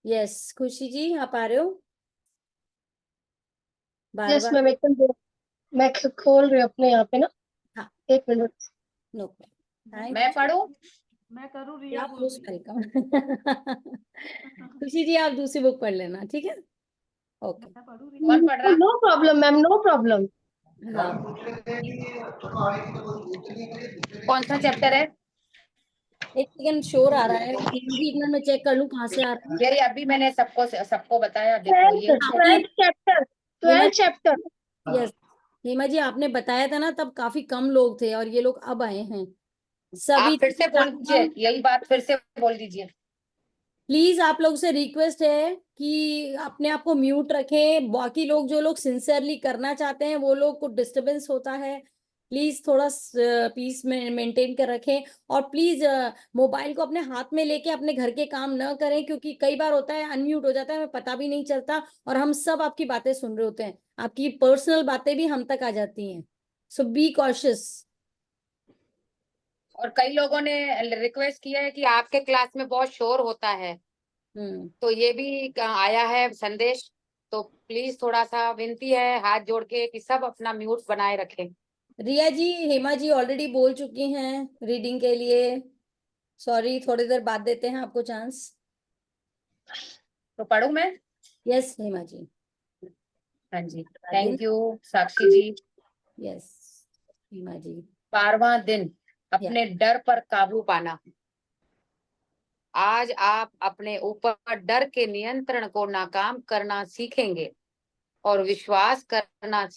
Yes Khushi जी, आप आ रहे हो बार यस बार? मैम, एकदम मैं खोल रही हूँ अपने यहाँ पे ना। हाँ, एक मिनट। No problem. मैं पढ़ूँ? मैं करूँ, रिया बोल रही वेलकम। खुशी जी, आप दूसरी बुक पढ़ लेना, ठीक है? ओके। मैं पढ़ूँ कौन पढ़ रहा? No problem ma'am, no problem. हाँ, कौन सा चैप्टर है? एक सेकंड, शोर आ रहा है हिंदी, इतना मैं चेक कर लूं कहाँ से आ रहा है। ये अभी मैंने सबको बताया, देखो ये twelfth chapter, Hema, 12 chapter. Yes Hema ji, आपने बताया था ना तब काफी कम लोग थे और ये लोग अब आए हैं सभी। आप फिर से बोल दीजिए, यही बात फिर से बोल दीजिए। प्लीज आप लोग से रिक्वेस्ट है कि अपने आप को म्यूट रखें। बाकी लोग, जो लोग सिंसियरली करना चाहते हैं, वो लोग को डिस्टरबेंस होता है। प्लीज थोड़ा पीस में मेंटेन कर रखें। और प्लीज मोबाइल को अपने हाथ में लेके अपने घर के काम न करें, क्योंकि कई बार होता है अनम्यूट हो जाता है, हमें पता भी नहीं चलता और हम सब आपकी बातें सुन रहे होते हैं, आपकी पर्सनल बातें भी हम तक आ जाती हैं। सो बी कॉशियस। और कई लोगों ने रिक्वेस्ट किया है कि आपके क्लास में बहुत शोर होता है, तो ये भी आया है संदेश। तो प्लीज थोड़ा सा विनती है हाथ जोड़ के कि सब अपना म्यूट बनाए रखें। रिया जी, हेमा जी ऑलरेडी बोल चुकी हैं रीडिंग के लिए। सॉरी, थोड़ी देर बाद देते हैं आपको चांस। तो पढ़ूं मैं? यस हेमा जी। हाँ जी, thank you Sakshi ji. Yes Hema ji. 12वां दिन, या अपने डर पर काबू पाना। आज आप अपने ऊपर डर के नियंत्रण को नाकाम करना सीखेंगे और विश्वास करना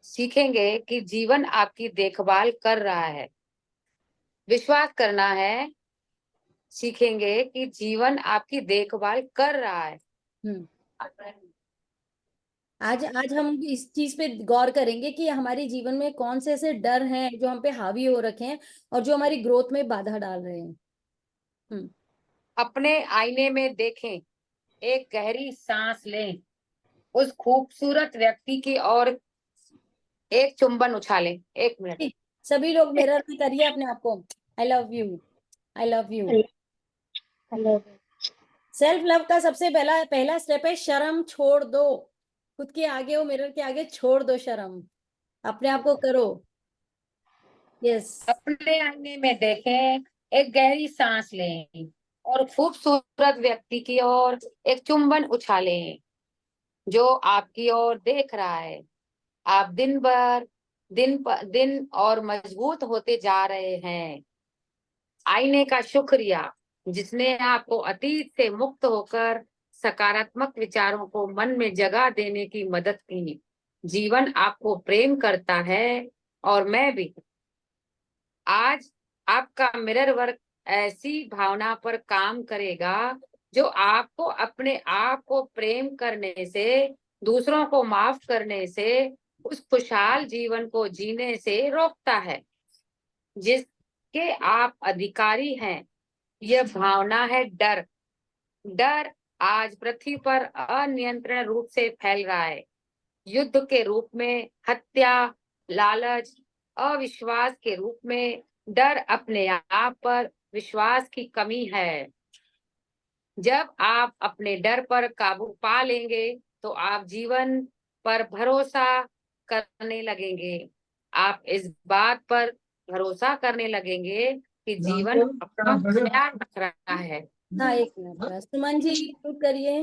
सीखेंगे कि जीवन आपकी देखभाल कर रहा है। विश्वास करना है, सीखेंगे कि जीवन आपकी देखभाल कर रहा है। आज आज हम इस चीज पे गौर करेंगे कि हमारे जीवन में कौन से ऐसे डर हैं जो हम पे हावी हो रखे हैं और जो हमारी ग्रोथ में बाधा डाल रहे हैं। अपने आईने में देखें, एक गहरी सांस लें, उस खूबसूरत व्यक्ति की ओर एक चुंबन उछालें। 1 मिनट। सभी लोग मिरर में करिए अपने आप को, I love you, I love you. Hello. Self love का सबसे पहला पहला स्टेप है शर्म छोड़ दो। खुद के आगे हो, मिरर के आगे छोड़ दो शर्म, अपने आप को करो। यस। अपने आईने में देखें, एक गहरी सांस लें और खूबसूरत व्यक्ति की ओर एक चुंबन उछालें जो आपकी ओर देख रहा है। आप दिन और मजबूत होते जा रहे हैं। आईने का शुक्रिया, जिसने आपको अतीत से मुक्त होकर सकारात्मक विचारों को मन में जगह देने की मदद की। जीवन आपको प्रेम करता है और मैं भी। आज आपका मिरर वर्क ऐसी भावना पर काम करेगा जो आपको अपने आप को प्रेम करने से, दूसरों को माफ करने से, उस खुशहाल जीवन को जीने से रोकता है जिसके आप अधिकारी हैं। यह भावना है डर। डर आज पृथ्वी पर अनियंत्रित रूप से फैल रहा है। युद्ध के रूप में, हत्या, लालच, अविश्वास के रूप में। डर अपने आप पर विश्वास की कमी है। जब आप अपने डर पर काबू पा लेंगे तो आप जीवन पर भरोसा करने लगेंगे। आप इस बात पर भरोसा करने लगेंगे कि जीवन अपना ख्याल रख रहा है। हाँ, एक मिनट सुमन जी म्यूट करिए।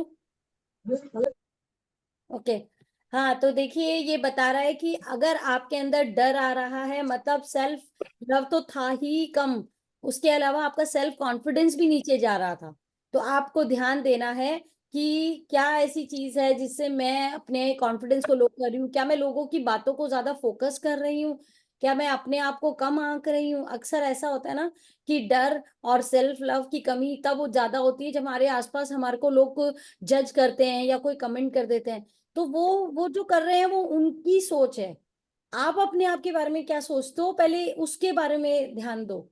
ओके। हाँ, तो देखिए ये बता रहा है कि अगर आपके अंदर डर आ रहा है, मतलब सेल्फ लव तो था ही कम, उसके अलावा आपका सेल्फ कॉन्फिडेंस भी नीचे जा रहा था। तो आपको ध्यान देना है कि क्या ऐसी चीज है जिससे मैं अपने कॉन्फिडेंस को लो कर रही हूँ। क्या मैं लोगों की बातों को ज्यादा फोकस कर रही हूँ? क्या मैं अपने आप को कम आंक रही हूँ? अक्सर ऐसा होता है ना कि डर और सेल्फ लव की कमी तब ज्यादा होती है जब हमारे आसपास हमारे को लोग जज करते हैं या कोई कमेंट कर देते हैं। तो वो जो कर रहे हैं वो उनकी सोच है। आप अपने आप के बारे में क्या सोचते हो, पहले उसके बारे में ध्यान दो।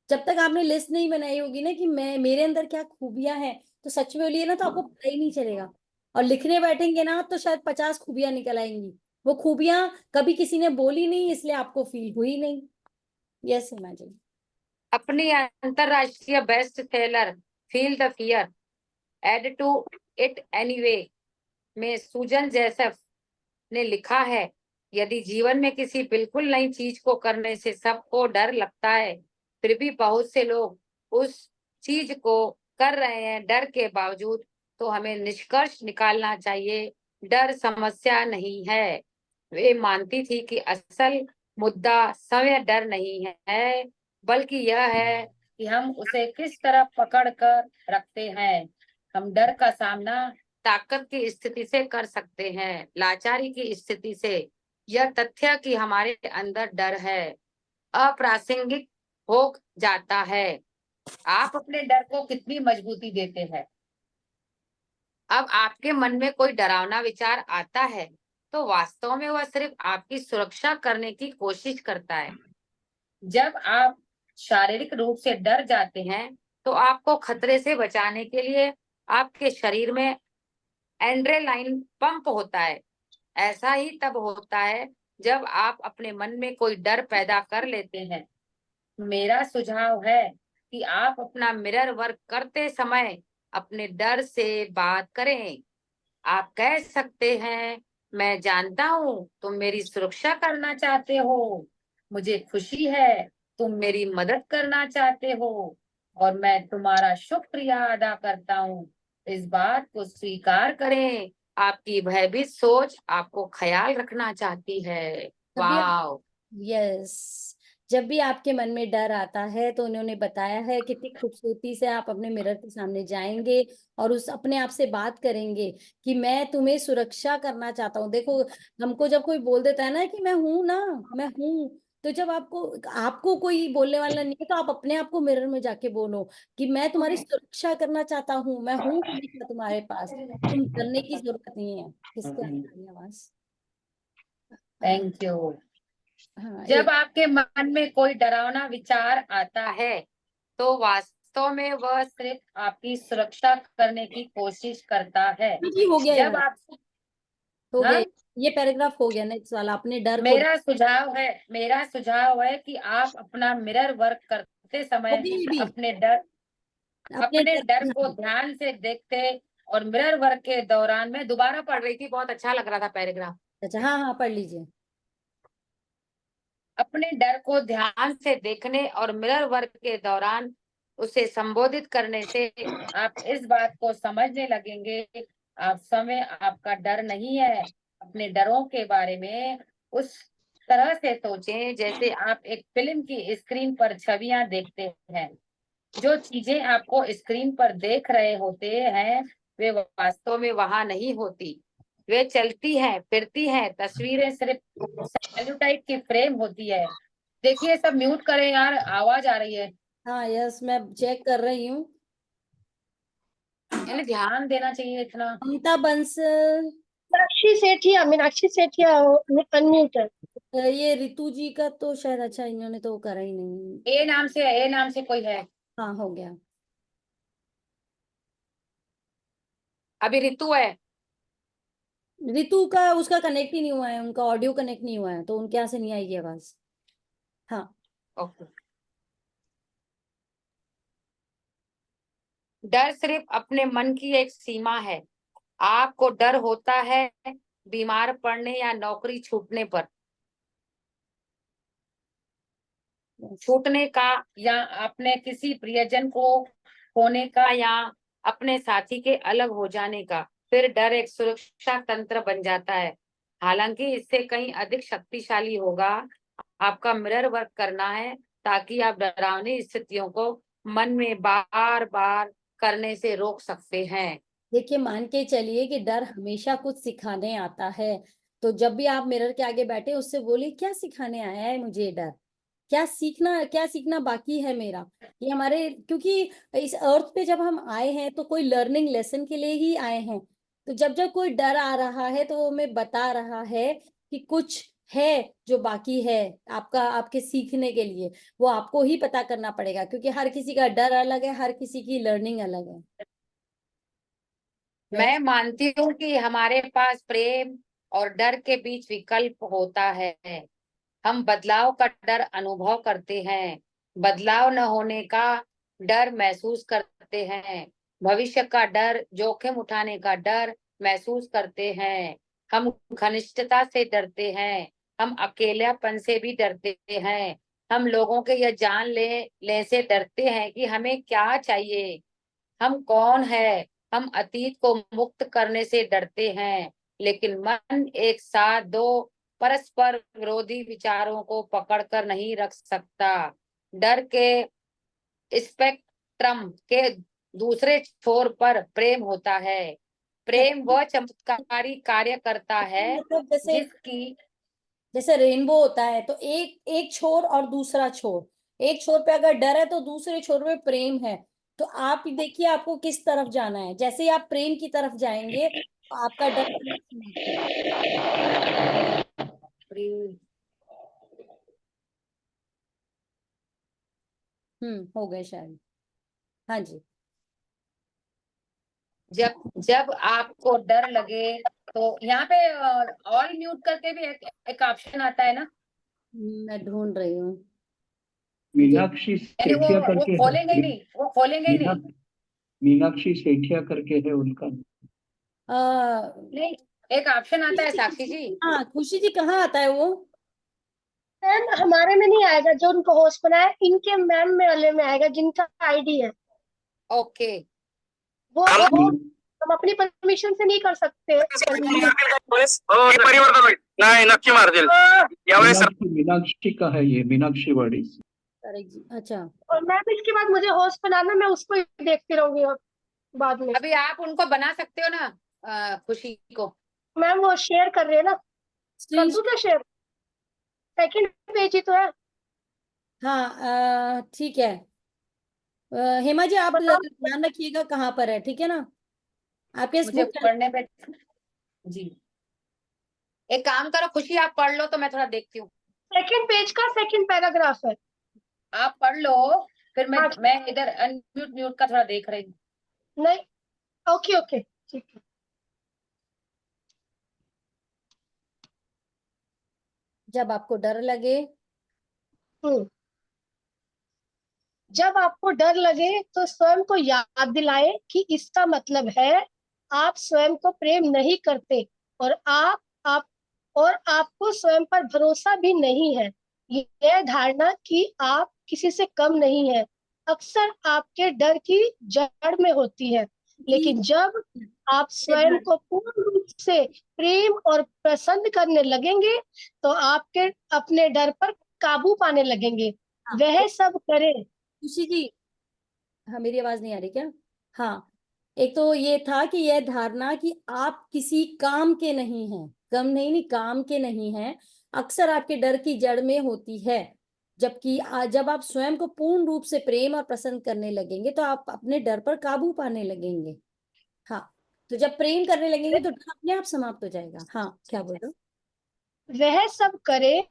जब तक आपने लिस्ट नहीं बनाई होगी ना कि मैं मेरे अंदर क्या खूबियां हैं, तो सच में बोलिए ना तो आपको पता ही नहीं चलेगा। और लिखने बैठेंगे ना तो शायद 50 खूबियां निकल आएंगी। वो खूबियां कभी किसी ने बोली नहीं, इसलिए आपको फील हुई नहीं। Yes imagine. अपनी अंतरराष्ट्रीय best seller feel the fear and do it anyway में सूजन जोसेफ ने लिखा है, यदि जीवन में किसी बिल्कुल नई चीज को करने से सबको डर लगता है, फिर भी बहुत से लोग उस चीज को कर रहे हैं डर के बावजूद, तो हमें निष्कर्ष निकालना चाहिए, डर समस्या नहीं है। वे मानती थी कि असल मुद्दा समय डर नहीं है, बल्कि यह है कि हम उसे किस तरह पकड़ कर रखते हैं। हम डर का सामना ताकत की स्थिति से कर सकते हैं, लाचारी की स्थिति से। यह तथ्य कि हमारे अंदर डर है अप्रासंगिक हो जाता है। आप अपने डर को कितनी मजबूती देते हैं? अब आपके मन में कोई डरावना विचार आता है, तो वास्तव में वह सिर्फ आपकी सुरक्षा करने की कोशिश करता है। जब आप शारीरिक रूप से डर जाते हैं, तो आपको खतरे से बचाने के लिए आपके शरीर में एड्रेनालाइन पंप होता है। ऐसा ही तब होता है जब आप अपने मन में कोई डर पैदा कर लेते हैं। मेरा सुझाव है कि आप अपना मिरर वर्क करते समय अपने डर से बात करें। आप कह सकते हैं, मैं जानता हूँ तुम मेरी सुरक्षा करना चाहते हो, मुझे खुशी है तुम मेरी मदद करना चाहते हो, और मैं तुम्हारा शुक्रिया अदा करता हूँ। इस बात को स्वीकार करें, आपकी भयभीत सोच आपको ख्याल रखना चाहती है। तभी वाह! यस, जब भी आपके मन में डर आता है तो उन्होंने बताया है कितनी खूबसूरती से आप अपने मिरर के सामने जाएंगे और उस अपने आप से बात करेंगे कि मैं तुम्हें सुरक्षा करना चाहता हूँ। देखो, हमको जब कोई बोल देता है ना कि मैं हूं ना, मैं हूं, तो जब आपको आपको कोई बोलने वाला नहीं है तो आप अपने आप को मिरर में जाके बोलो कि मैं तुम्हारी सुरक्षा करना चाहता हूँ, मैं हूँ हमेशा तुम्हारे पास, तुम डरने की जरूरत नहीं है। किसकी आ रही है आवाज? Thank you. हाँ, जब आपके मन में कोई डरावना विचार आता है, तो वास्तव में वह सिर्फ आपकी सुरक्षा करने की कोशिश करता है। जी हो गया ये जब वाला, आप हो गया, हाँ, ये पैराग्राफ हो गया। नेक्स्ट वाला, अपने डर को मेरा सुझाव है कि आप अपना मिरर वर्क करते हो समय गया ये भी, अपने अपने डर डर। को ध्यान से देखते, और मिरर वर्क के दौरान मैं दोबारा पढ़ रही थी, बहुत अच्छा लग रहा था पैराग्राफ। अच्छा, हाँ हाँ, पढ़ लीजिए। अपने डर को ध्यान से देखने और मिरर वर्क के दौरान उसे संबोधित करने से आप इस बात को समझने लगेंगे, आप समय आपका डर नहीं है। अपने डरों के बारे में उस तरह से सोचें जैसे आप एक फिल्म की स्क्रीन पर छवियां देखते हैं। जो चीजें आपको स्क्रीन पर देख रहे होते हैं, वे वास्तव में वहां नहीं होती। वे चलती हैं, फिरती हैं, तस्वीरें सिर्फ सेल्यूलाइट की फ्रेम होती है। देखिए, सब म्यूट करें यार, आवाज आ रही है। हाँ यस, मैं चेक कर रही हूँ। यानी ध्यान देना चाहिए इतना। ममता बंसल, मीनाक्षी सेठिया अनम्यूट है। ये रितु जी का तो शायद, अच्छा इन्होंने तो करा ही नहीं। ए नाम से कोई है? हाँ, हो गया। अभी ऋतु है। रितु का उसका कनेक्ट ही नहीं हुआ है, उनका ऑडियो कनेक्ट नहीं हुआ है, तो उनके यहाँ से नहीं आएगी आवाज। हाँ, ओके। डर सिर्फ अपने मन की एक सीमा है। आपको डर होता है बीमार पड़ने या नौकरी छूटने का, या अपने किसी प्रियजन को खोने का, या अपने साथी के अलग हो जाने का। फिर डर एक सुरक्षा तंत्र बन जाता है, हालांकि इससे कहीं अधिक शक्तिशाली होगा। आपका मिरर वर्क करना है ताकि आप डरावनी स्थितियों को मन में बार बार करने से रोक सकते हैं। देखिए, मान के चलिए कि डर हमेशा कुछ सिखाने आता है, तो जब भी आप मिरर के आगे बैठे उससे बोलिए, क्या सिखाने आया है मुझे ये डर, क्या सीखना बाकी है मेरा। ये हमारे, क्योंकि इस अर्थ पे जब हम आए हैं तो कोई लर्निंग लेसन के लिए ही आए हैं। तो जब जब कोई डर आ रहा है तो वो हमें बता रहा है कि कुछ है जो बाकी है आपका, आपके सीखने के लिए। वो आपको ही पता करना पड़ेगा, क्योंकि हर किसी का डर अलग है, हर किसी की लर्निंग अलग है। मैं मानती हूँ कि हमारे पास प्रेम और डर के बीच विकल्प होता है। हम बदलाव का डर अनुभव करते हैं, बदलाव न होने का डर महसूस करते हैं। भविष्य का डर, जोखिम उठाने का डर महसूस करते हैं। हम घनिष्ठता से डरते हैं, हम अकेलापन से भी डरते हैं, हम लोगों के यह जान ले से डरते हैं कि हमें क्या चाहिए, हम कौन है। हम अतीत को मुक्त करने से डरते हैं, लेकिन मन एक साथ दो परस्पर विरोधी विचारों को पकड़कर नहीं रख सकता। डर के स्पेक्ट्रम के दूसरे छोर पर प्रेम होता है। प्रेम वह चमत्कारी कार्य करता है मतलब जैसे जिसकी जैसे रेनबो होता है, तो एक एक छोर और दूसरा छोर, एक छोर पे अगर डर है तो दूसरे छोर पे प्रेम है। तो आप ही देखिए आपको किस तरफ जाना है। जैसे ही आप प्रेम की तरफ जाएंगे तो आपका डर समाप्त हो प्रेम हो गए शायद। हाँ जी। जब जब आपको डर लगे तो यहाँ पे ऑल म्यूट करके भी एक ऑप्शन आता है ना। मैं ढूंढ रही हूँ। मीनाक्षी यानी वो सेठिया करके है। खोलेंगे ही नहीं, वो खोलेंगे ही मीना नहीं। मीनाक्षी सेठिया करके है उनका। नहीं, एक ऑप्शन आता है साक्षी जी। हाँ खुशी जी, कहाँ आता है वो? मैम हमारे में नहीं आएगा, जो उनको होस्ट बनाया इनके मैम में वाले में आएगा, जिनका आईडी है। ओके, वो हम अपनी परमिशन से नहीं कर सकते। परिवर्तन होईल नाही नक्की मारतील यावेळेस मीनाक्षी का है ये, मीनाक्षी वाड़ी। करेक्ट जी। अच्छा, और मैम इसके बाद मुझे होस्ट बनाना, मैं उसको ही देखती रहूंगी अब बाद में। अभी आप उनको बना सकते हो ना खुशी को। मैम वो शेयर कर रहे हैं ना, कर दूं क्या शेयर? सेकंड पेज ही तो है। हाँ ठीक है। हेमा जी आप बताओ। ध्यान रखिएगा कहाँ पर है, ठीक है ना? आपके इस मुझे बुक पढ़ने पे जी, एक काम करो खुशी, आप पढ़ लो तो मैं थोड़ा देखती हूँ। सेकंड पेज का सेकंड पैराग्राफ है। आप पढ़ लो, फिर हाँ। मैं इधर अनम्यूट म्यूट का थोड़ा देख रही हूँ। नहीं, ओके ओके ठीक है। जब आपको डर लगे, जब आपको डर लगे तो स्वयं को याद दिलाएं कि इसका मतलब है आप स्वयं को प्रेम नहीं करते और आप और आपको स्वयं पर भरोसा भी नहीं है। यह धारणा कि आप किसी से कम नहीं है अक्सर आपके डर की जड़ में होती है। लेकिन जब आप स्वयं को पूर्ण रूप से प्रेम और पसंद करने लगेंगे तो आपके अपने डर पर काबू पाने लगेंगे। वह सब करें। खुशी जी, हाँ मेरी आवाज नहीं आ रही क्या? हाँ, एक तो ये था कि यह धारणा कि आप किसी काम के नहीं हैं, कम नहीं काम के नहीं हैं, अक्सर आपके डर की जड़ में होती है। जबकि जब आप स्वयं को पूर्ण रूप से प्रेम और पसंद करने लगेंगे तो आप अपने डर पर काबू पाने लगेंगे। हाँ, तो जब प्रेम करने लगेंगे तो डर अपने आप समाप्त हो जाएगा। हाँ, क्या बोल रहे हो? वह सब करे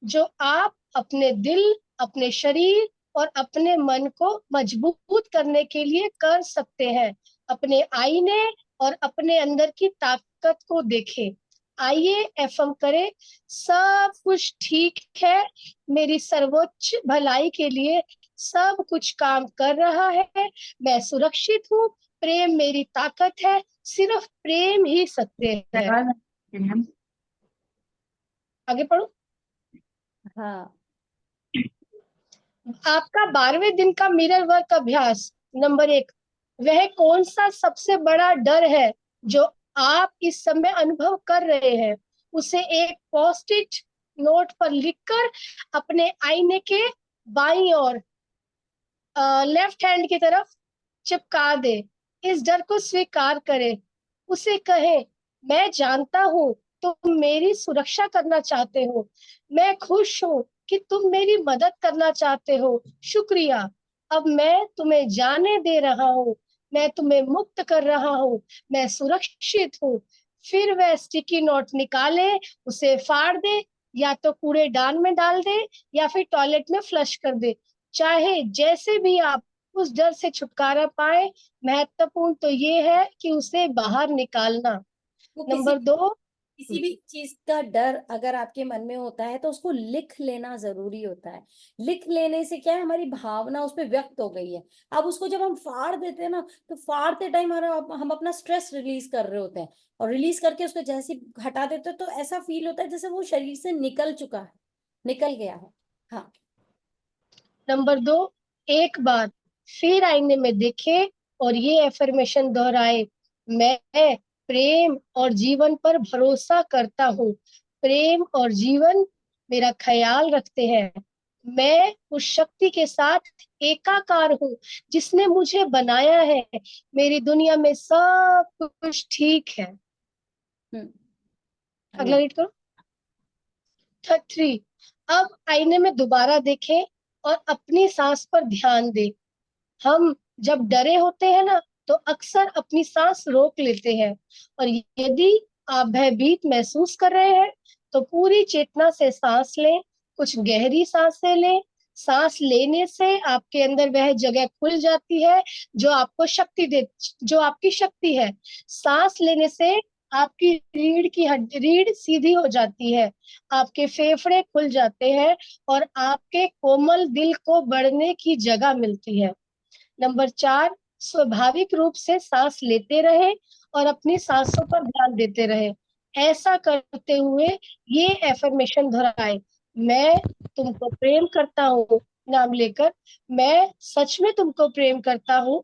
जो आप अपने दिल, अपने शरीर और अपने मन को मजबूत करने के लिए कर सकते हैं। अपने आईने और अपने अंदर की ताकत को देखें। आइए एफर्म करें, सब कुछ ठीक है, मेरी सर्वोच्च भलाई के लिए सब कुछ काम कर रहा है, मैं सुरक्षित हूँ, प्रेम मेरी ताकत है, सिर्फ प्रेम ही सत्य है। आगे पढ़ो। हाँ, आपका 12वें दिन का मिरर वर्क अभ्यास नंबर 1। वह कौन सा सबसे बड़ा डर है जो आप इस समय अनुभव कर रहे हैं? उसे एक पोस्ट इट नोट पर लिखकर अपने आईने के बाईं ओर लेफ्ट हैंड की तरफ चिपका दे। इस डर को स्वीकार करें। उसे कहें, मैं जानता हूँ तुम मेरी सुरक्षा करना चाहते हो, मैं खुश हूँ कि तुम मेरी मदद करना चाहते हो, शुक्रिया। अब मैं तुम्हें जाने दे रहा हूँ, मैं तुम्हें मुक्त कर रहा हूँ, मैं सुरक्षित हूँ। फिर वह स्टिकी नोट निकाले, उसे फाड़ दे, या तो कूड़ेदान में डाल दे या फिर टॉयलेट में फ्लश कर दे। चाहे जैसे भी आप उस डर से छुटकारा पाए, महत्वपूर्ण तो ये है कि उसे बाहर निकालना। वो नंबर किसी 2, किसी भी चीज का डर अगर आपके मन में होता है तो उसको लिख लेना जरूरी होता है। लिख लेने से क्या है, हमारी भावना उस पर व्यक्त हो गई है। अब उसको जब हम फाड़ देते हैं ना, तो फाड़ते टाइम हम अपना स्ट्रेस रिलीज कर रहे होते हैं, और रिलीज करके उसको जैसे ही हटा देते हैं तो ऐसा फील होता है जैसे वो शरीर से निकल चुका है, निकल गया है। हाँ। नंबर 2, एक बार फिर आईने में देखे और ये एफर्मेशन दोहराए, मैं प्रेम और जीवन पर भरोसा करता हूँ। प्रेम और जीवन मेरा ख्याल रखते हैं। मैं उस शक्ति के साथ एकाकार हूँ जिसने मुझे बनाया है। मेरी दुनिया में सब कुछ ठीक है। अगला रीड करो। 3, अब आईने में दोबारा देखें और अपनी सांस पर ध्यान दें। हम जब डरे होते हैं ना, तो अक्सर अपनी सांस रोक लेते हैं, और यदि आप भयभीत महसूस कर रहे हैं तो पूरी चेतना से सांस लें। कुछ गहरी सांसें लें। सांस लेने से आपके अंदर वह जगह खुल जाती है जो आपको जो आपकी शक्ति है। सांस लेने से आपकी रीढ़ सीधी हो जाती है, आपके फेफड़े खुल जाते हैं और आपके कोमल दिल को बढ़ने की जगह मिलती है। नंबर 4, स्वाभाविक रूप से सांस लेते रहे और अपनी सांसों पर ध्यान देते रहे। ऐसा करते हुए ये एफर्मेशन दोहराए, मैं तुमको प्रेम करता हूँ नाम लेकर। मैं सच में तुमको प्रेम करता हूँ।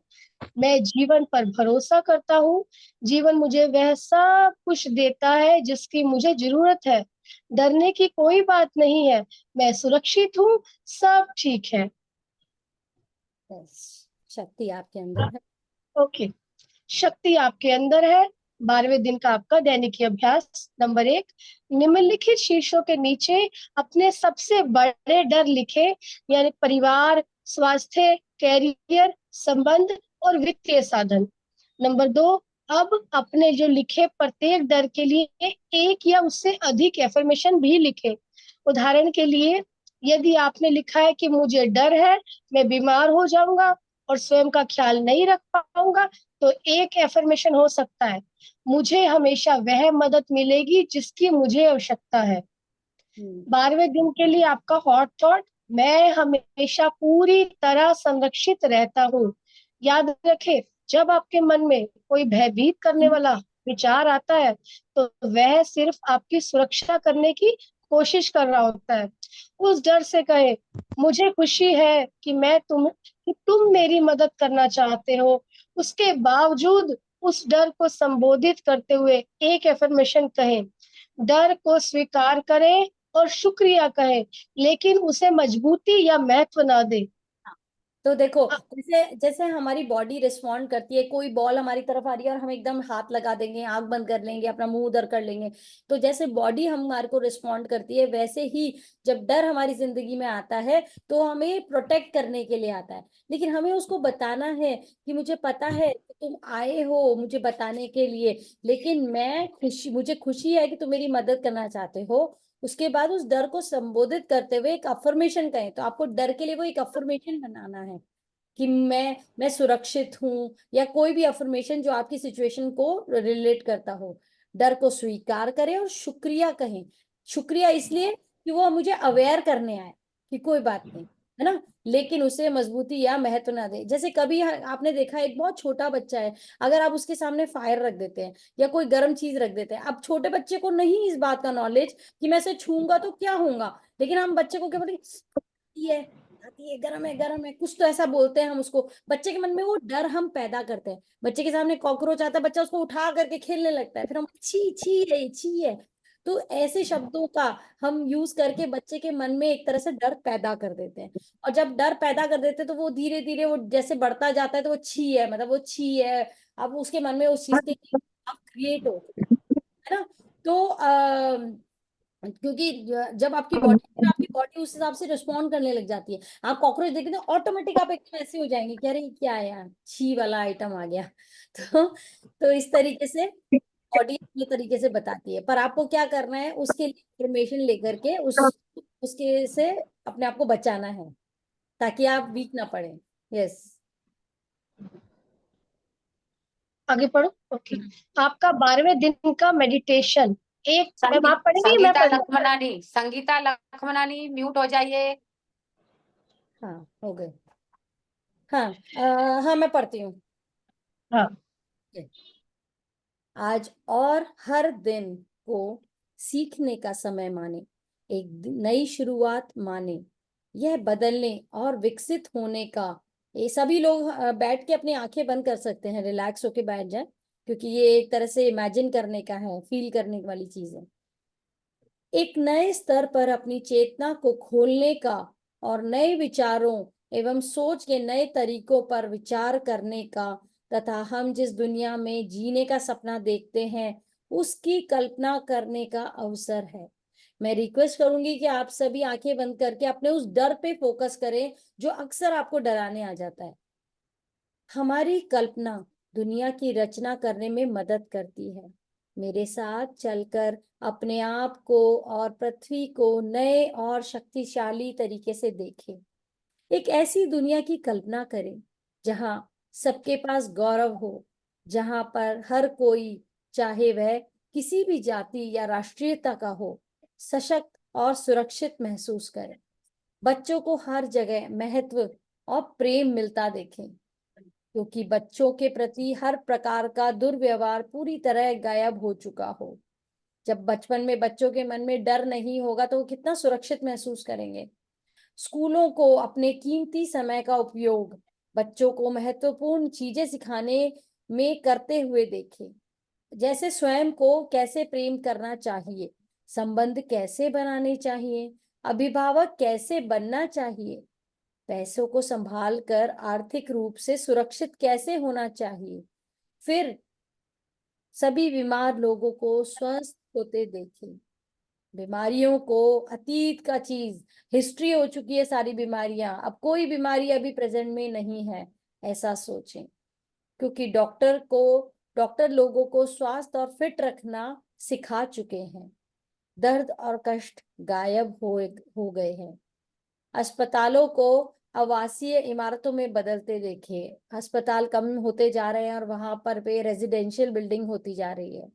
मैं जीवन पर भरोसा करता हूँ। जीवन मुझे वह सब कुछ देता है जिसकी मुझे जरूरत है। डरने की कोई बात नहीं है। मैं सुरक्षित हूँ। सब ठीक है। शक्ति आपके अंदर है। ओके, शक्ति आपके अंदर है। 12वें दिन का आपका दैनिकी अभ्यास। नंबर 1, निम्नलिखित शीर्षों के नीचे अपने सबसे बड़े डर लिखे, यानी परिवार, स्वास्थ्य, कैरियर, संबंध और वित्तीय साधन। नंबर 2, अब अपने जो लिखे प्रत्येक डर के लिए एक या उससे अधिक एफर्मेशन भी लिखे। उदाहरण के लिए, यदि आपने लिखा है कि मुझे डर है मैं बीमार हो जाऊंगा और स्वयं का ख्याल नहीं रख पाऊंगा, तो एक एफर्मेशन हो सकता है, मुझे हमेशा वह मदद मिलेगी जिसकी मुझे आवश्यकता है। 12वें दिन के लिए आपका हॉट थॉट, मैं हमेशा पूरी तरह संरक्षित रहता हूँ। याद रखें, जब आपके मन में कोई भयभीत करने वाला विचार आता है तो वह सिर्फ आपकी सुरक्षा करने की कोशिश कर रहा होता है। उस डर से कहे, मुझे खुशी है कि तुम मेरी मदद करना चाहते हो। उसके बावजूद उस डर को संबोधित करते हुए एक एफर्मेशन कहें। डर को स्वीकार करें और शुक्रिया कहें, लेकिन उसे मजबूती या महत्व ना दे। तो देखो, जैसे जैसे हमारी बॉडी रिस्पॉन्ड करती है, कोई बॉल हमारी तरफ आ रही है और हम एकदम हाथ लगा देंगे, आंख बंद कर लेंगे, अपना मुंह उधर कर लेंगे, तो जैसे बॉडी हमारे को रिस्पॉन्ड करती है, वैसे ही जब डर हमारी जिंदगी में आता है तो हमें प्रोटेक्ट करने के लिए आता है। लेकिन हमें उसको बताना है कि मुझे पता है कि तुम आए हो मुझे बताने के लिए, लेकिन मुझे खुशी है कि तुम मेरी मदद करना चाहते हो। उसके बाद उस डर को संबोधित करते हुए एक अफर्मेशन कहें। तो आपको डर के लिए वो एक अफर्मेशन बनाना है कि मैं सुरक्षित हूं, या कोई भी अफर्मेशन जो आपकी सिचुएशन को रिलेट करता हो। डर को स्वीकार करें और शुक्रिया कहें। शुक्रिया इसलिए कि वो मुझे अवेयर करने आए कि कोई बात नहीं, है ना, लेकिन उसे मजबूती या महत्व ना दे। जैसे कभी आपने देखा, एक बहुत छोटा बच्चा है, अगर आप उसके सामने फायर रख देते हैं या कोई गर्म चीज रख देते हैं, अब छोटे बच्चे को नहीं इस बात का नॉलेज कि मैं इसे छूंगा तो क्या होगा, लेकिन हम बच्चे को क्या बोलते है, आती है, गरम है, कुछ तो ऐसा बोलते हैं हम उसको। बच्चे के मन में वो डर हम पैदा करते हैं। बच्चे के सामने कॉकरोच आता है, बच्चा उसको उठा करके खेलने लगता है, फिर हम छी छी है, छी है। तो ऐसे शब्दों का हम यूज करके बच्चे के मन में एक तरह से डर पैदा कर देते हैं। और जब डर पैदा कर देते हैं तो वो धीरे धीरे वो जैसे बढ़ता जाता है, तो वो छी है, मतलब वो छी है, अब उसके मन में उस चीज के क्रिएट हो, है ना। तो क्योंकि जब आपकी बॉडी उस हिसाब से रिस्पॉन्ड करने लग जाती है। आप कॉकरोच देखते हैं ऑटोमेटिक आप एकदम ऐसे हो जाएंगे कि अरे क्या है यार, छी वाला आइटम आ गया। तो इस तरीके से बॉडी अपने तरीके से बताती है, पर आपको क्या करना है, उसके लिए इंफॉर्मेशन लेकर के उसके से अपने आप को बचाना है, ताकि आप वीक ना पड़े। यस। आगे पढ़ो। ओके, आपका 12वें दिन का मेडिटेशन। एक मैम आप पढ़ेंगी, मैं संगीता पढ़ लखमनानी, संगीता लखमनानी म्यूट हो जाइए। हाँ हो गए। हाँ हाँ मैं पढ़ती हूँ। हाँ। आज और हर दिन को सीखने का समय माने, एक नई शुरुआत माने, यह बदलने और विकसित होने का। ये सभी लोग बैठ के अपनी आंखें बंद कर सकते हैं, रिलैक्स होके बैठ जाए, क्योंकि ये एक तरह से इमेजिन करने का है, फील करने वाली चीज है। एक नए स्तर पर अपनी चेतना को खोलने का और नए विचारों एवं सोच के नए तरीकों पर विचार करने का, तथा हम जिस दुनिया में जीने का सपना देखते हैं उसकी कल्पना करने का अवसर है। मैं रिक्वेस्ट करूंगी कि आप सभी आंखें बंद करके अपने उस डर पे फोकस करें जो अक्सर आपको डराने आ जाता है। हमारी कल्पना दुनिया की रचना करने में मदद करती है। मेरे साथ चलकर अपने आप को और पृथ्वी को नए और शक्तिशाली तरीके से देखें। एक ऐसी दुनिया की कल्पना करें जहां सबके पास गौरव हो, जहां पर हर कोई, चाहे वह किसी भी जाति या राष्ट्रीयता का हो, सशक्त और सुरक्षित महसूस करे। बच्चों को हर जगह महत्व और प्रेम मिलता देखें, क्योंकि बच्चों के प्रति हर प्रकार का दुर्व्यवहार पूरी तरह गायब हो चुका हो। जब बचपन में बच्चों के मन में डर नहीं होगा तो वो कितना सुरक्षित महसूस करेंगे। स्कूलों को अपने कीमती समय का उपयोग बच्चों को महत्वपूर्ण चीजें सिखाने में करते हुए देखें, जैसे स्वयं को कैसे प्रेम करना चाहिए, संबंध कैसे बनाने चाहिए, अभिभावक कैसे बनना चाहिए, पैसों को संभाल कर आर्थिक रूप से सुरक्षित कैसे होना चाहिए। फिर सभी बीमार लोगों को स्वस्थ होते देखें। बीमारियों को अतीत का चीज, हिस्ट्री हो चुकी है सारी बीमारियां, अब कोई बीमारी अभी प्रेजेंट में नहीं है, ऐसा सोचें। क्योंकि डॉक्टर लोगों को स्वास्थ्य और फिट रखना सिखा चुके हैं। दर्द और कष्ट गायब हो गए हैं। अस्पतालों को आवासीय इमारतों में बदलते देखे। अस्पताल कम होते जा रहे हैं और वहां पर पे रेजिडेंशियल बिल्डिंग होती जा रही है।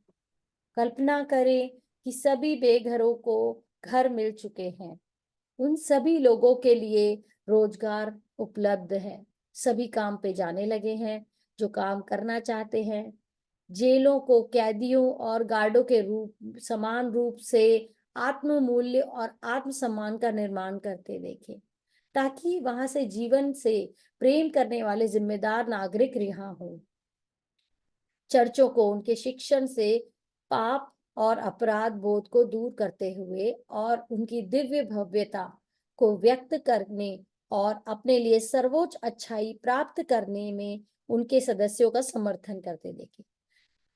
कल्पना करें कि सभी बेघरों को घर मिल चुके हैं। उन सभी लोगों के लिए रोजगार उपलब्ध है। सभी काम पे जाने लगे हैं जो काम करना चाहते हैं। जेलों को कैदियों और गार्डों के रूप समान रूप से आत्म मूल्य और आत्मसम्मान का निर्माण करते देखें, ताकि वहां से जीवन से प्रेम करने वाले जिम्मेदार नागरिक रिहा हो। चर्चों को उनके शिक्षण से पाप और अपराध बोध को दूर करते हुए और उनकी दिव्य भव्यता को व्यक्त करने और अपने लिए सर्वोच्च अच्छाई प्राप्त करने में उनके सदस्यों का समर्थन करते देखें।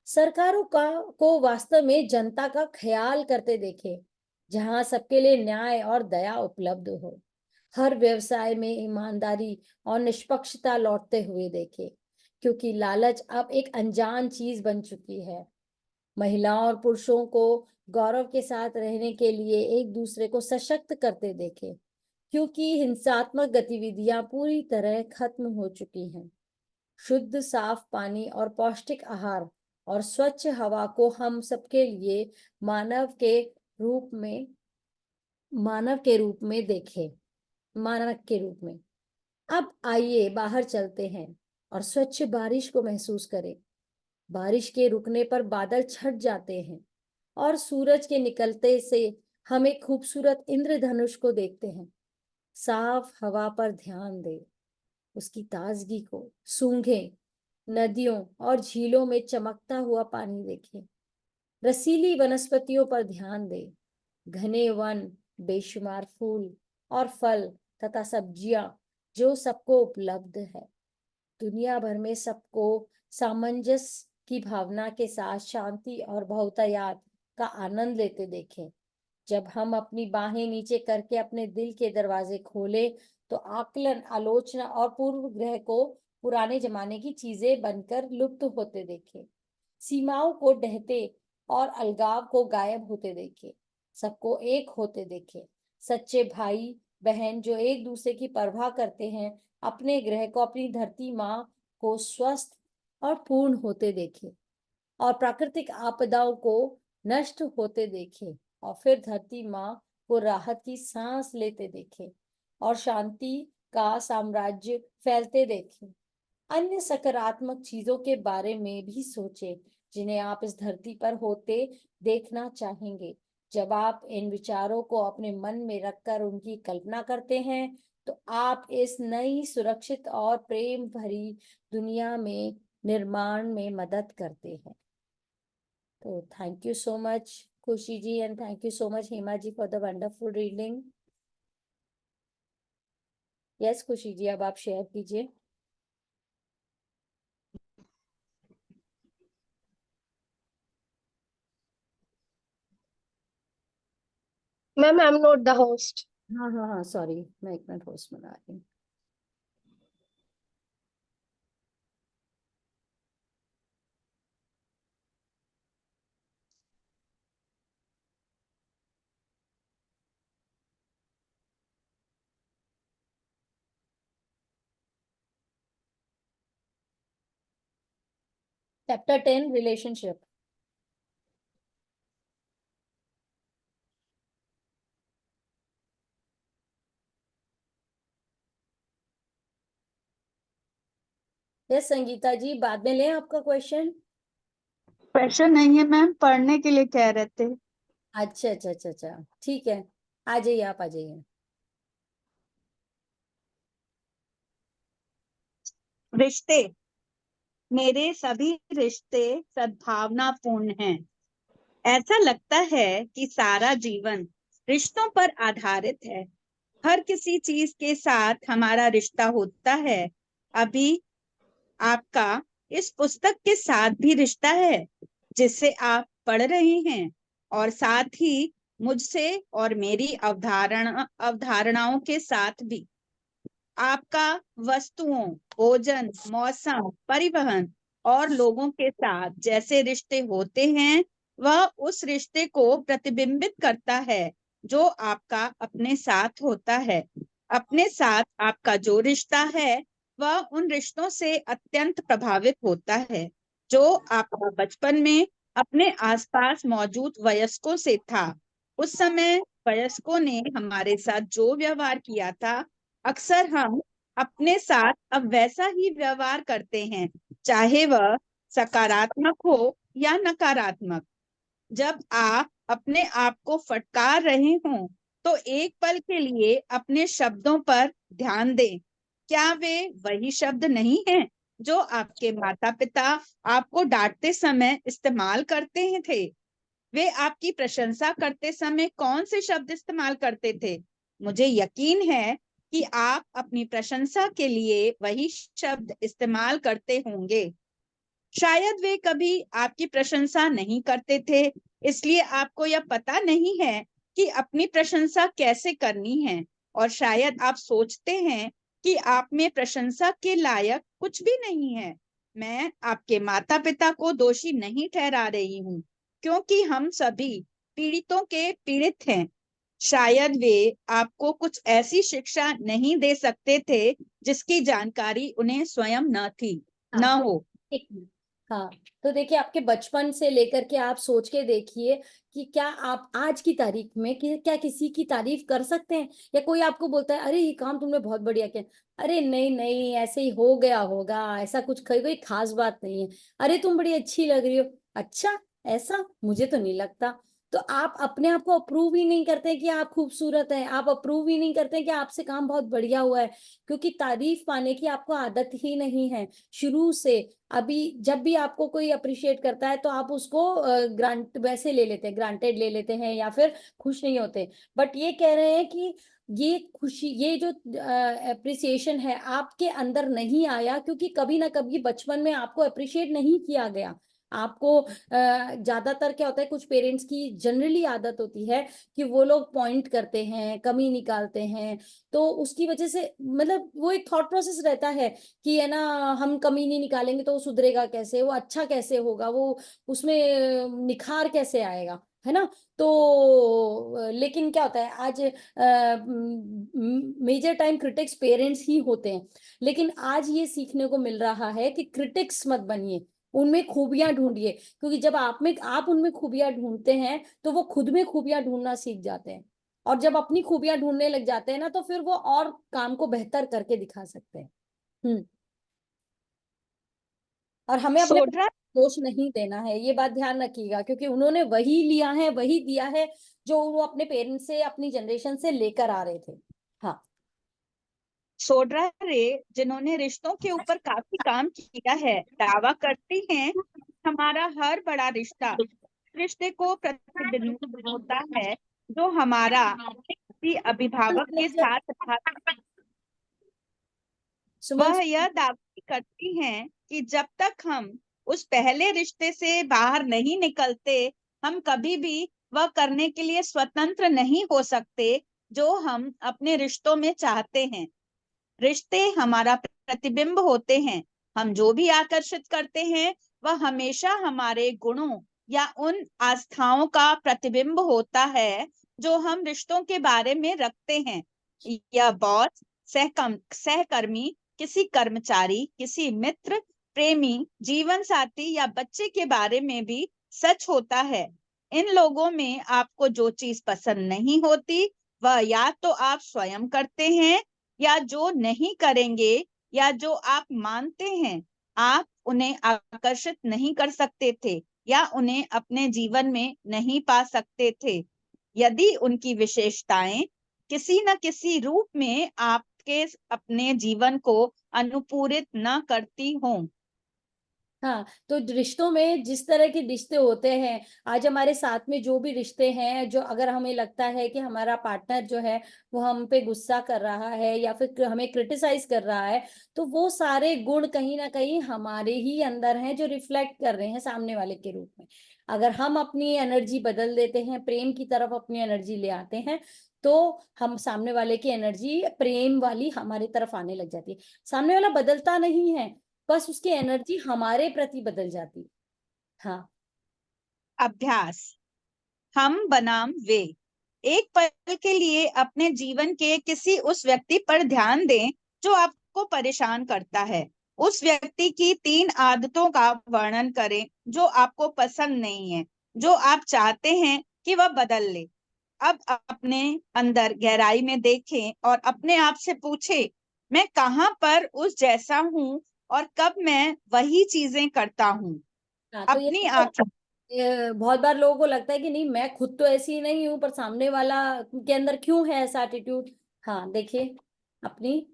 सरकारों को वास्तव में जनता का ख्याल करते देखें, जहां सबके लिए न्याय और दया उपलब्ध हो। हर व्यवसाय में ईमानदारी और निष्पक्षता लौटते हुए देखें, क्योंकि लालच अब एक अनजान चीज बन चुकी है। महिलाओं और पुरुषों को गौरव के साथ रहने के लिए एक दूसरे को सशक्त करते देखें, क्योंकि हिंसात्मक गतिविधियां पूरी तरह खत्म हो चुकी हैं। शुद्ध साफ पानी और पौष्टिक आहार और स्वच्छ हवा को हम सबके लिए मानव के रूप में देखें, मानव के रूप में। अब आइए बाहर चलते हैं और स्वच्छ बारिश को महसूस करें। बारिश के रुकने पर बादल छट जाते हैं और सूरज के निकलते से हम एक खूबसूरत इंद्रधनुष को देखते हैं। साफ हवा पर ध्यान दें, उसकी ताजगी को सूंघें। नदियों और झीलों में चमकता हुआ पानी देखें। रसीली वनस्पतियों पर ध्यान दें। घने वन, बेशुमार फूल और फल तथा सब्जियां जो सबको उपलब्ध है। दुनिया भर में सबको सामंजस्य की भावना के साथ शांति और बहुतायात का आनंद लेते देखें। जब हम अपनी बाहें नीचे करके अपने दिल के दरवाजे खोले तो आकलन, आलोचना और पूर्व ग्रह को पुराने जमाने की चीजें बनकर लुप्त होते देखे। सीमाओं को ढहते और अलगाव को गायब होते देखे। सबको एक होते देखे। सच्चे भाई बहन जो एक दूसरे की परवाह करते हैं, अपने ग्रह को, अपनी धरती माँ को स्वस्थ और पूर्ण होते देखे। और प्राकृतिक आपदाओं को नष्ट होते देखे और फिर धरती माँ को राहत की सांस लेते देखे और शांति का साम्राज्य फैलते देखे। अन्य सकारात्मक चीजों के बारे में भी सोचे जिन्हें आप इस धरती पर होते देखना चाहेंगे। जब आप इन विचारों को अपने मन में रखकर उनकी कल्पना करते हैं तो आप इस नई सुरक्षित और प्रेम भरी दुनिया में निर्माण में मदद करते हैं। तो thank you so much Khushi ji and thank you so much Hema ji for the wonderful reading. Yes Khushi ji, अब आप शेयर कीजिए। Ma'am I am not the host. हाँ हाँ हाँ, सॉरी, मैं एक मिनट होस्ट बना रही हूँ। Chapter 10 relationship. यस संगीता जी, बाद में लें आपका क्वेश्चन। क्वेश्चन नहीं है मैम, पढ़ने के लिए कह रहे थे। अच्छा अच्छा अच्छा अच्छा, ठीक है, आ जाइए, आप आ जाइए। रिश्ते, मेरे सभी रिश्ते सद्भावनापूर्ण हैं। ऐसा लगता है कि सारा जीवन रिश्तों पर आधारित है। हर किसी चीज के साथ हमारा रिश्ता होता है। अभी आपका इस पुस्तक के साथ भी रिश्ता है जिसे आप पढ़ रही हैं, और साथ ही मुझसे और मेरी अवधारणाओं के साथ भी। आपका वस्तुओं, भोजन, मौसम, परिवहन और लोगों के साथ जैसे रिश्ते होते हैं, वह उस रिश्ते को प्रतिबिंबित करता है जो आपका अपने साथ होता है। अपने साथ आपका जो रिश्ता है वह उन रिश्तों से अत्यंत प्रभावित होता है जो आपका बचपन में अपने आसपास मौजूद वयस्कों से था। उस समय वयस्कों ने हमारे साथ जो व्यवहार किया था, अक्सर हम अपने साथ अब वैसा ही व्यवहार करते हैं, चाहे वह सकारात्मक हो या नकारात्मक। जब आप अपने आप को फटकार रहे हों तो एक पल के लिए अपने शब्दों पर ध्यान दें। क्या वे वही शब्द नहीं हैं जो आपके माता पिता आपको डांटते समय इस्तेमाल करते थे? वे आपकी प्रशंसा करते समय कौन से शब्द इस्तेमाल करते थे? मुझे यकीन है कि आप अपनी प्रशंसा के लिए वही शब्द इस्तेमाल करते होंगे। शायद वे कभी आपकी प्रशंसा नहीं करते थे, इसलिए आपको यह पता नहीं है कि अपनी प्रशंसा कैसे करनी है, और शायद आप सोचते हैं कि आप में प्रशंसा के लायक कुछ भी नहीं है। मैं आपके माता पिता को दोषी नहीं ठहरा रही हूँ, क्योंकि हम सभी पीड़ितों के पीड़ित हैं। शायद वे आपको कुछ ऐसी शिक्षा नहीं दे सकते थे जिसकी जानकारी उन्हें स्वयं न थी, न हाँ, हो। एक मिनट। हाँ, तो देखिए, आपके बचपन से लेकर के आप सोच के देखिए कि क्या आप आज की तारीख में क्या किसी की तारीफ कर सकते हैं? या कोई आपको बोलता है अरे ये काम तुमने बहुत बढ़िया किया, अरे नहीं नहीं ऐसे ही हो गया होगा, ऐसा कुछ कोई खास बात नहीं है, अरे तुम बड़ी अच्छी लग रही हो, अच्छा ऐसा मुझे तो नहीं लगता। तो आप अपने आप को अप्रूव ही नहीं करते कि आप खूबसूरत हैं, आप अप्रूव ही नहीं करते कि आपसे काम बहुत बढ़िया हुआ है, क्योंकि तारीफ पाने की आपको आदत ही नहीं है शुरू से। अभी जब भी आपको कोई अप्रिशिएट करता है तो आप उसको ग्रांट वैसे ले लेते हैं, ग्रांटेड ले लेते हैं या फिर खुश नहीं होते। बट ये कह रहे हैं कि ये खुशी, ये जो अप्रिसिएशन है आपके अंदर नहीं आया क्योंकि कभी ना कभी बचपन में आपको अप्रिशिएट नहीं किया गया। आपको ज्यादातर क्या होता है, कुछ पेरेंट्स की जनरली आदत होती है कि वो लोग पॉइंट करते हैं, कमी निकालते हैं, तो उसकी वजह से मतलब वो एक थॉट प्रोसेस रहता है कि है ना, हम कमी नहीं निकालेंगे तो वो सुधरेगा कैसे, वो अच्छा कैसे होगा, वो उसमें निखार कैसे आएगा, है ना। तो लेकिन क्या होता है आज मेजर टाइम क्रिटिक्स पेरेंट्स ही होते हैं, लेकिन आज ये सीखने को मिल रहा है कि क्रिटिक्स मत बनिए, उनमें खूबियां ढूंढिए, क्योंकि जब आप उनमें खूबियां ढूंढते हैं तो वो खुद में खूबियां ढूंढना सीख जाते हैं, और जब अपनी खूबियां ढूंढने लग जाते हैं ना तो फिर वो और काम को बेहतर करके दिखा सकते हैं। और हमें अपने सोड्रा दोष नहीं देना है, ये बात ध्यान रखिएगा, क्योंकि उन्होंने वही लिया है, वही दिया है जो वो अपने पेरेंट्स से, अपनी जनरेशन से लेकर आ रहे थे। हाँ। सोड्रा रे, जिन्होंने रिश्तों के ऊपर काफी काम किया है, दावा करती हैं हमारा हर बड़ा रिश्ता रिश्ते को प्रतिबिंबित होता है जो हमारा किसी अभिभावक के साथ था। सुमन, वह यह दावा करती हैं कि जब तक हम उस पहले रिश्ते से बाहर नहीं निकलते, हम कभी भी वह करने के लिए स्वतंत्र नहीं हो सकते जो हम अपने रिश्तों में चाहते हैं। रिश्ते हमारा प्रतिबिंब होते हैं। हम जो भी आकर्षित करते हैं वह हमेशा हमारे गुणों या उन आस्थाओं का प्रतिबिंब होता है जो हम रिश्तों के बारे में रखते हैं। यह बॉस, सहकर्मी, किसी कर्मचारी, किसी मित्र, प्रेमी, जीवन साथी या बच्चे के बारे में भी सच होता है। इन लोगों में आपको जो चीज पसंद नहीं होती वह या तो आप स्वयं करते हैं या जो नहीं करेंगे, या जो आप मानते हैं आप उन्हें आकर्षित नहीं कर सकते थे या उन्हें अपने जीवन में नहीं पा सकते थे, यदि उनकी विशेषताएं किसी न किसी रूप में आपके अपने जीवन को अनुपूरित न करती हों। हाँ, तो रिश्तों में जिस तरह के रिश्ते होते हैं, आज हमारे साथ में जो भी रिश्ते हैं, जो अगर हमें लगता है कि हमारा पार्टनर जो है वो हम पे गुस्सा कर रहा है या फिर हमें क्रिटिसाइज कर रहा है, तो वो सारे गुण कहीं ना कहीं हमारे ही अंदर हैं जो रिफ्लेक्ट कर रहे हैं सामने वाले के रूप में। अगर हम अपनी एनर्जी बदल देते हैं, प्रेम की तरफ अपनी एनर्जी ले आते हैं, तो हम सामने वाले की एनर्जी प्रेम वाली हमारी तरफ आने लग जाती है। सामने वाला बदलता नहीं है, बस उसकी एनर्जी हमारे प्रति बदल जाती। हाँ। अभ्यास। हम बनाम वे। एक पल के लिए अपने जीवन के किसी उस व्यक्ति पर ध्यान दें जो आपको परेशान करता है। उस व्यक्ति की 3 आदतों का वर्णन करें जो आपको पसंद नहीं है, जो आप चाहते हैं कि वह बदल ले। अब अपने अंदर गहराई में देखें और अपने आप से पूछें, मैं कहाँ पर उस जैसा हूँ और कब मैं वही चीजें करता हूँ। हाँ, तो अपनी आंखें बहुत बार लोगों को लगता है कि नहीं, मैं खुद तो ऐसी नहीं हूं, पर सामने वाला के अंदर क्यों है ऐसा एटीट्यूड। हाँ, देखिए अपनी।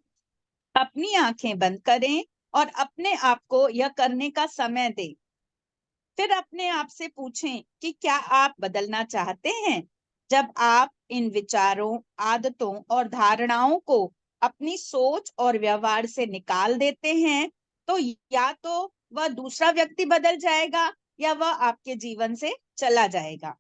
अपनी आंखें बंद करें और अपने आप को यह करने का समय दें। फिर अपने आप से पूछें कि क्या आप बदलना चाहते हैं। जब आप इन विचारों, आदतों और धारणाओं को अपनी सोच और व्यवहार से निकाल देते हैं, तो या तो वह दूसरा व्यक्ति बदल जाएगा या वह आपके जीवन से चला जाएगा।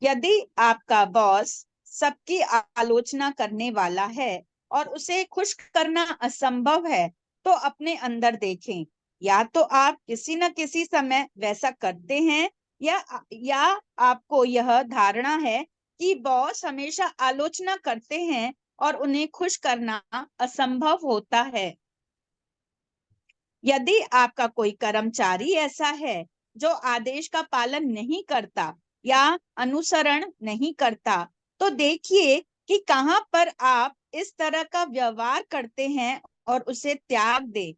यदि आपका बॉस सबकी आलोचना करने वाला है और उसे खुश करना असंभव है, तो अपने अंदर देखें, या तो आप किसी न किसी समय वैसा करते हैं या आपको यह धारणा है कि बॉस हमेशा आलोचना करते हैं और उन्हें खुश करना असंभव होता है। यदि आपका कोई कर्मचारी ऐसा है जो आदेश का पालन नहीं करता या अनुसरण नहीं करता, तो देखिए कि कहां पर आप इस तरह का व्यवहार करते हैं और उसे त्याग दे।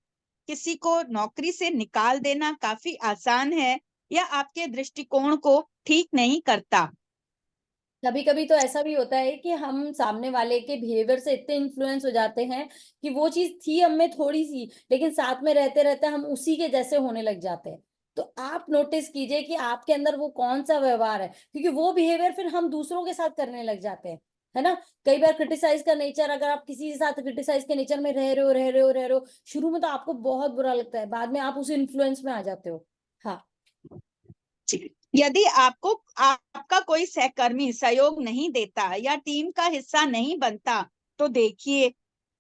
किसी को नौकरी से निकाल देना काफी आसान है या आपके दृष्टिकोण को ठीक नहीं करता। कभी कभी तो ऐसा भी होता है कि हम सामने वाले के बिहेवियर से इतने इन्फ्लुएंस हो जाते हैं कि वो चीज थी हम में थोड़ी सी, लेकिन साथ में रहते रहते हम उसी के जैसे होने लग जाते हैं। तो आप नोटिस कीजिए कि आपके अंदर वो कौन सा व्यवहार है, क्योंकि वो बिहेवियर फिर हम दूसरों के साथ करने लग जाते हैं, है ना। कई बार क्रिटिसाइज का नेचर, अगर आप किसी के साथ क्रिटिसाइज के नेचर में रह रहे हो, शुरू में तो आपको बहुत बुरा लगता है, बाद में आप उस इन्फ्लुएंस में आ जाते हो। हाँ। यदि आपका कोई सहकर्मी सहयोग नहीं देता या टीम का हिस्सा नहीं बनता, तो देखिए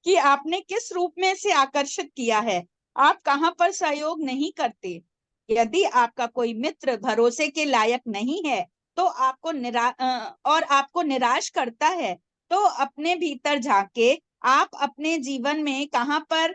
कि आपने किस रूप में से आकर्षित किया है। आप कहां पर सहयोग नहीं करते। यदि आपका कोई मित्र भरोसे के लायक नहीं है तो आपको निराश करता है, तो अपने भीतर झांके, आप अपने जीवन में कहां पर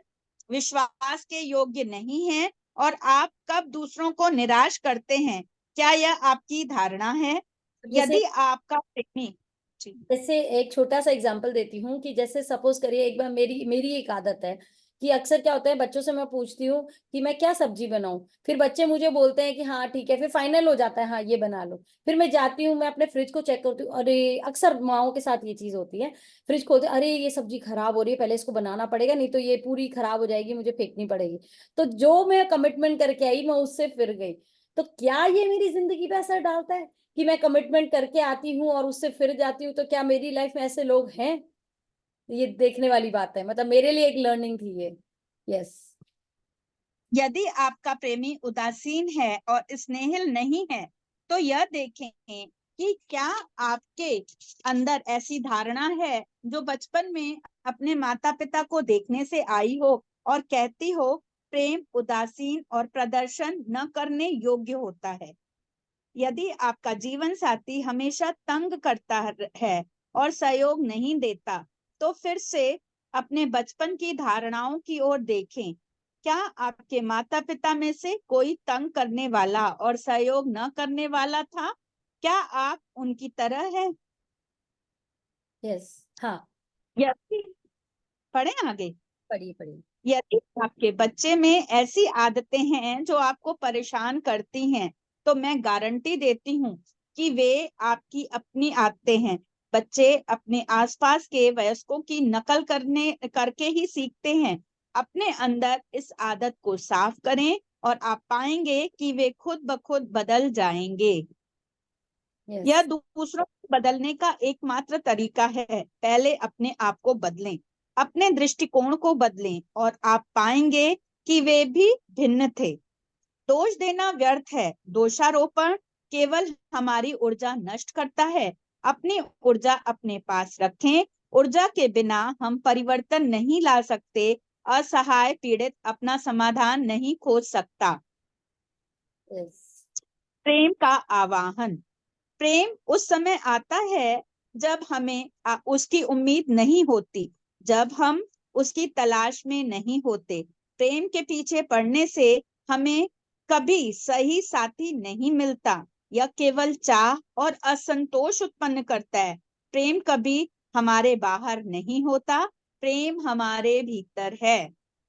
विश्वास के योग्य नहीं हैं और आप कब दूसरों को निराश करते हैं, क्या यह आपकी धारणा है? जैसे यदि आपका प्रेमी जी जैसे एक छोटा सा एग्जांपल देती हूँ कि जैसे सपोज करिए, एक बार मेरी मेरी एक आदत है कि अक्सर क्या होता है, बच्चों से मैं पूछती हूँ कि मैं क्या सब्जी बनाऊं, फिर बच्चे मुझे बोलते हैं कि हाँ ठीक है, फिर फाइनल हो जाता है हाँ ये बना लो। फिर मैं जाती हूँ, मैं अपने फ्रिज को चेक करती हूँ, अरे अक्सर माओं के साथ ये चीज होती है, फ्रिज खोलते अरे ये सब्जी खराब हो रही है, पहले इसको बनाना पड़ेगा नहीं तो ये पूरी खराब हो जाएगी, मुझे फेंकनी पड़ेगी। तो जो मैं कमिटमेंट करके आई मैं उससे फिर गई। तो क्या ये मेरी जिंदगी पे असर डालता है कि मैं कमिटमेंट करके आती हूँ और उससे फिर जाती हूँ? तो क्या मेरी लाइफ में ऐसे लोग हैं? ये देखने वाली बात है, मतलब मेरे लिए एक लर्निंग थी ये। यस। यदि आपका प्रेमी उदासीन है और स्नेहिल नहीं है, तो यह देखें कि क्या आपके अंदर ऐसी धारणा है जो बचपन में अपने माता पिता को देखने से आई हो और कहती हो प्रेम उदासीन और प्रदर्शन न करने योग्य होता है। यदि आपका जीवन साथी हमेशा तंग करता है और सहयोग नहीं देता, तो फिर से अपने बचपन की धारणाओं की ओर देखें। क्या आपके माता पिता में से कोई तंग करने वाला और सहयोग न करने वाला था? क्या आप उनकी तरह हैं? यस। हाँ। यदि पढ़े आगे, पढ़िए पढ़िए। यदि आपके बच्चे में ऐसी आदतें हैं जो आपको परेशान करती हैं, तो मैं गारंटी देती हूँ कि वे आपकी अपनी आदतें हैं। बच्चे अपने आसपास के वयस्कों की नकल करके ही सीखते हैं। अपने अंदर इस आदत को साफ करें और आप पाएंगे कि वे खुद ब खुद बदल जाएंगे। यह यस। दूसरों को बदलने का एकमात्र तरीका है। पहले अपने आप को बदलें, अपने दृष्टिकोण को बदलें और आप पाएंगे कि वे भी भिन्न थे। दोष देना व्यर्थ है। दोषारोपण केवल हमारी ऊर्जा नष्ट करता है। अपनी ऊर्जा अपने पास रखें। ऊर्जा के बिना हम परिवर्तन नहीं ला सकते। असहाय पीड़ित अपना समाधान नहीं खोज सकता। यस। प्रेम का आवाहन। प्रेम उस समय आता है जब हमें उसकी उम्मीद नहीं होती, जब हम उसकी तलाश में नहीं होते। प्रेम के पीछे पड़ने से हमें कभी सही साथी नहीं मिलता। यह केवल चाह और असंतोष उत्पन्न करता है। प्रेम कभी हमारे बाहर नहीं होता, प्रेम हमारे भीतर है।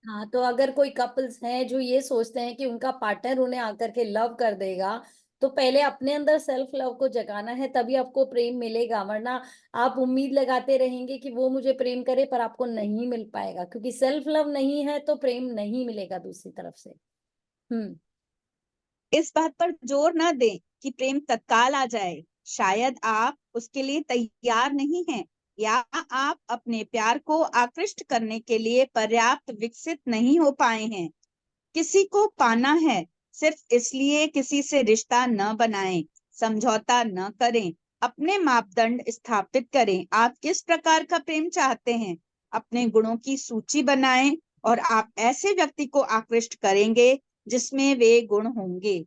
हाँ, तो अगर कोई कपल्स हैं जो ये सोचते हैं कि उनका पार्टनर उन्हें आकर के लव कर देगा, तो पहले अपने अंदर सेल्फ लव को जगाना है, तभी आपको प्रेम मिलेगा। वरना आप उम्मीद लगाते रहेंगे कि वो मुझे प्रेम करे, पर आपको नहीं मिल पाएगा, क्योंकि सेल्फ लव नहीं है तो प्रेम नहीं मिलेगा दूसरी तरफ से। इस बात पर जोर न दें कि प्रेम तत्काल आ जाए। शायद आप उसके लिए तैयार नहीं हैं, या आप अपने प्यार को आकृष्ट करने के लिए पर्याप्त विकसित नहीं हो पाए हैं। किसी को पाना है, सिर्फ इसलिए किसी से रिश्ता न बनाएं, समझौता न करें। अपने मापदंड स्थापित करें। आप किस प्रकार का प्रेम चाहते हैं? अपने गुणों की सूची बनाएं और आप ऐसे व्यक्ति को आकृष्ट करेंगे जिसमें वे गुण होंगे।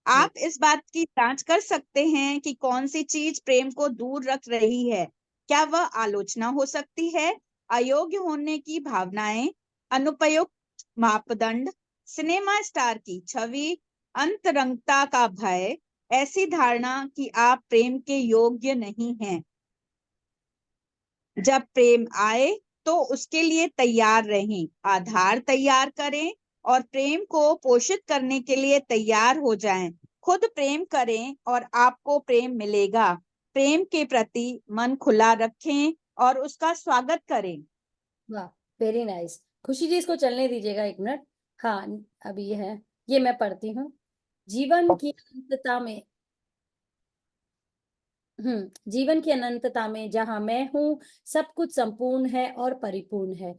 आप इस बात की जांच कर सकते हैं कि कौन सी चीज प्रेम को दूर रख रही है। क्या वह आलोचना हो सकती है, अयोग्य होने की भावनाएं, अनुपयुक्त मापदंड, सिनेमा स्टार की छवि, अंतरंगता का भय, ऐसी धारणा कि आप प्रेम के योग्य नहीं हैं। जब प्रेम आए तो उसके लिए तैयार रहें, आधार तैयार करें और प्रेम को पोषित करने के लिए तैयार हो जाएं। खुद प्रेम करें और आपको प्रेम मिलेगा। प्रेम के प्रति मन खुला रखें और उसका स्वागत करें। वाह, वेरी नाइस। खुशी जी, इसको चलने दीजिएगा एक मिनट। हाँ, अभी ये है, ये मैं पढ़ती हूँ। जीवन की अनंतता में जीवन की अनंतता में जहां मैं हूँ, सब कुछ संपूर्ण है और परिपूर्ण है।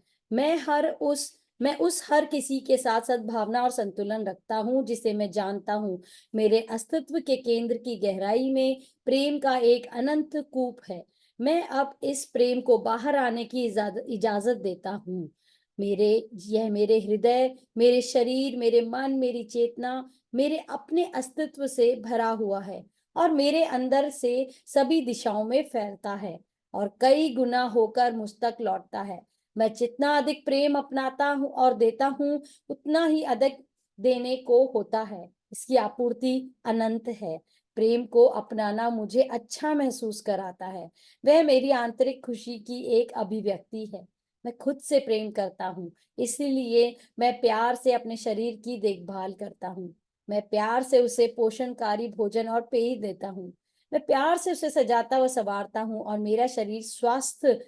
मैं उस हर किसी के साथ सद्भावना और संतुलन रखता हूँ जिसे मैं जानता हूँ। मेरे अस्तित्व के केंद्र की गहराई में प्रेम का एक अनंत कूप है। मैं अब इस प्रेम को बाहर आने की इजाजत देता हूँ। यह मेरे हृदय, मेरे शरीर, मेरे मन, मेरी चेतना, मेरे अपने अस्तित्व से भरा हुआ है और मेरे अंदर से सभी दिशाओं में फैलता है और कई गुना होकर मुझ तक लौटता है। मैं जितना अधिक प्रेम अपनाता हूँ और देता हूँ, उतना ही अधिक देने को होता है, इसकी आपूर्ति अनंत है। प्रेम को अपनाना मुझे अच्छा महसूस कराता है, वह मेरी आंतरिक खुशी की एक अभिव्यक्ति है। मैं खुद से प्रेम करता हूँ, इसीलिए मैं प्यार से अपने शरीर की देखभाल करता हूँ। मैं प्यार से उसे पोषणकारी भोजन और पेय देता हूँ। मैं प्यार से उसे सजाता व संवारता हूँ और मेरा शरीर स्वास्थ्य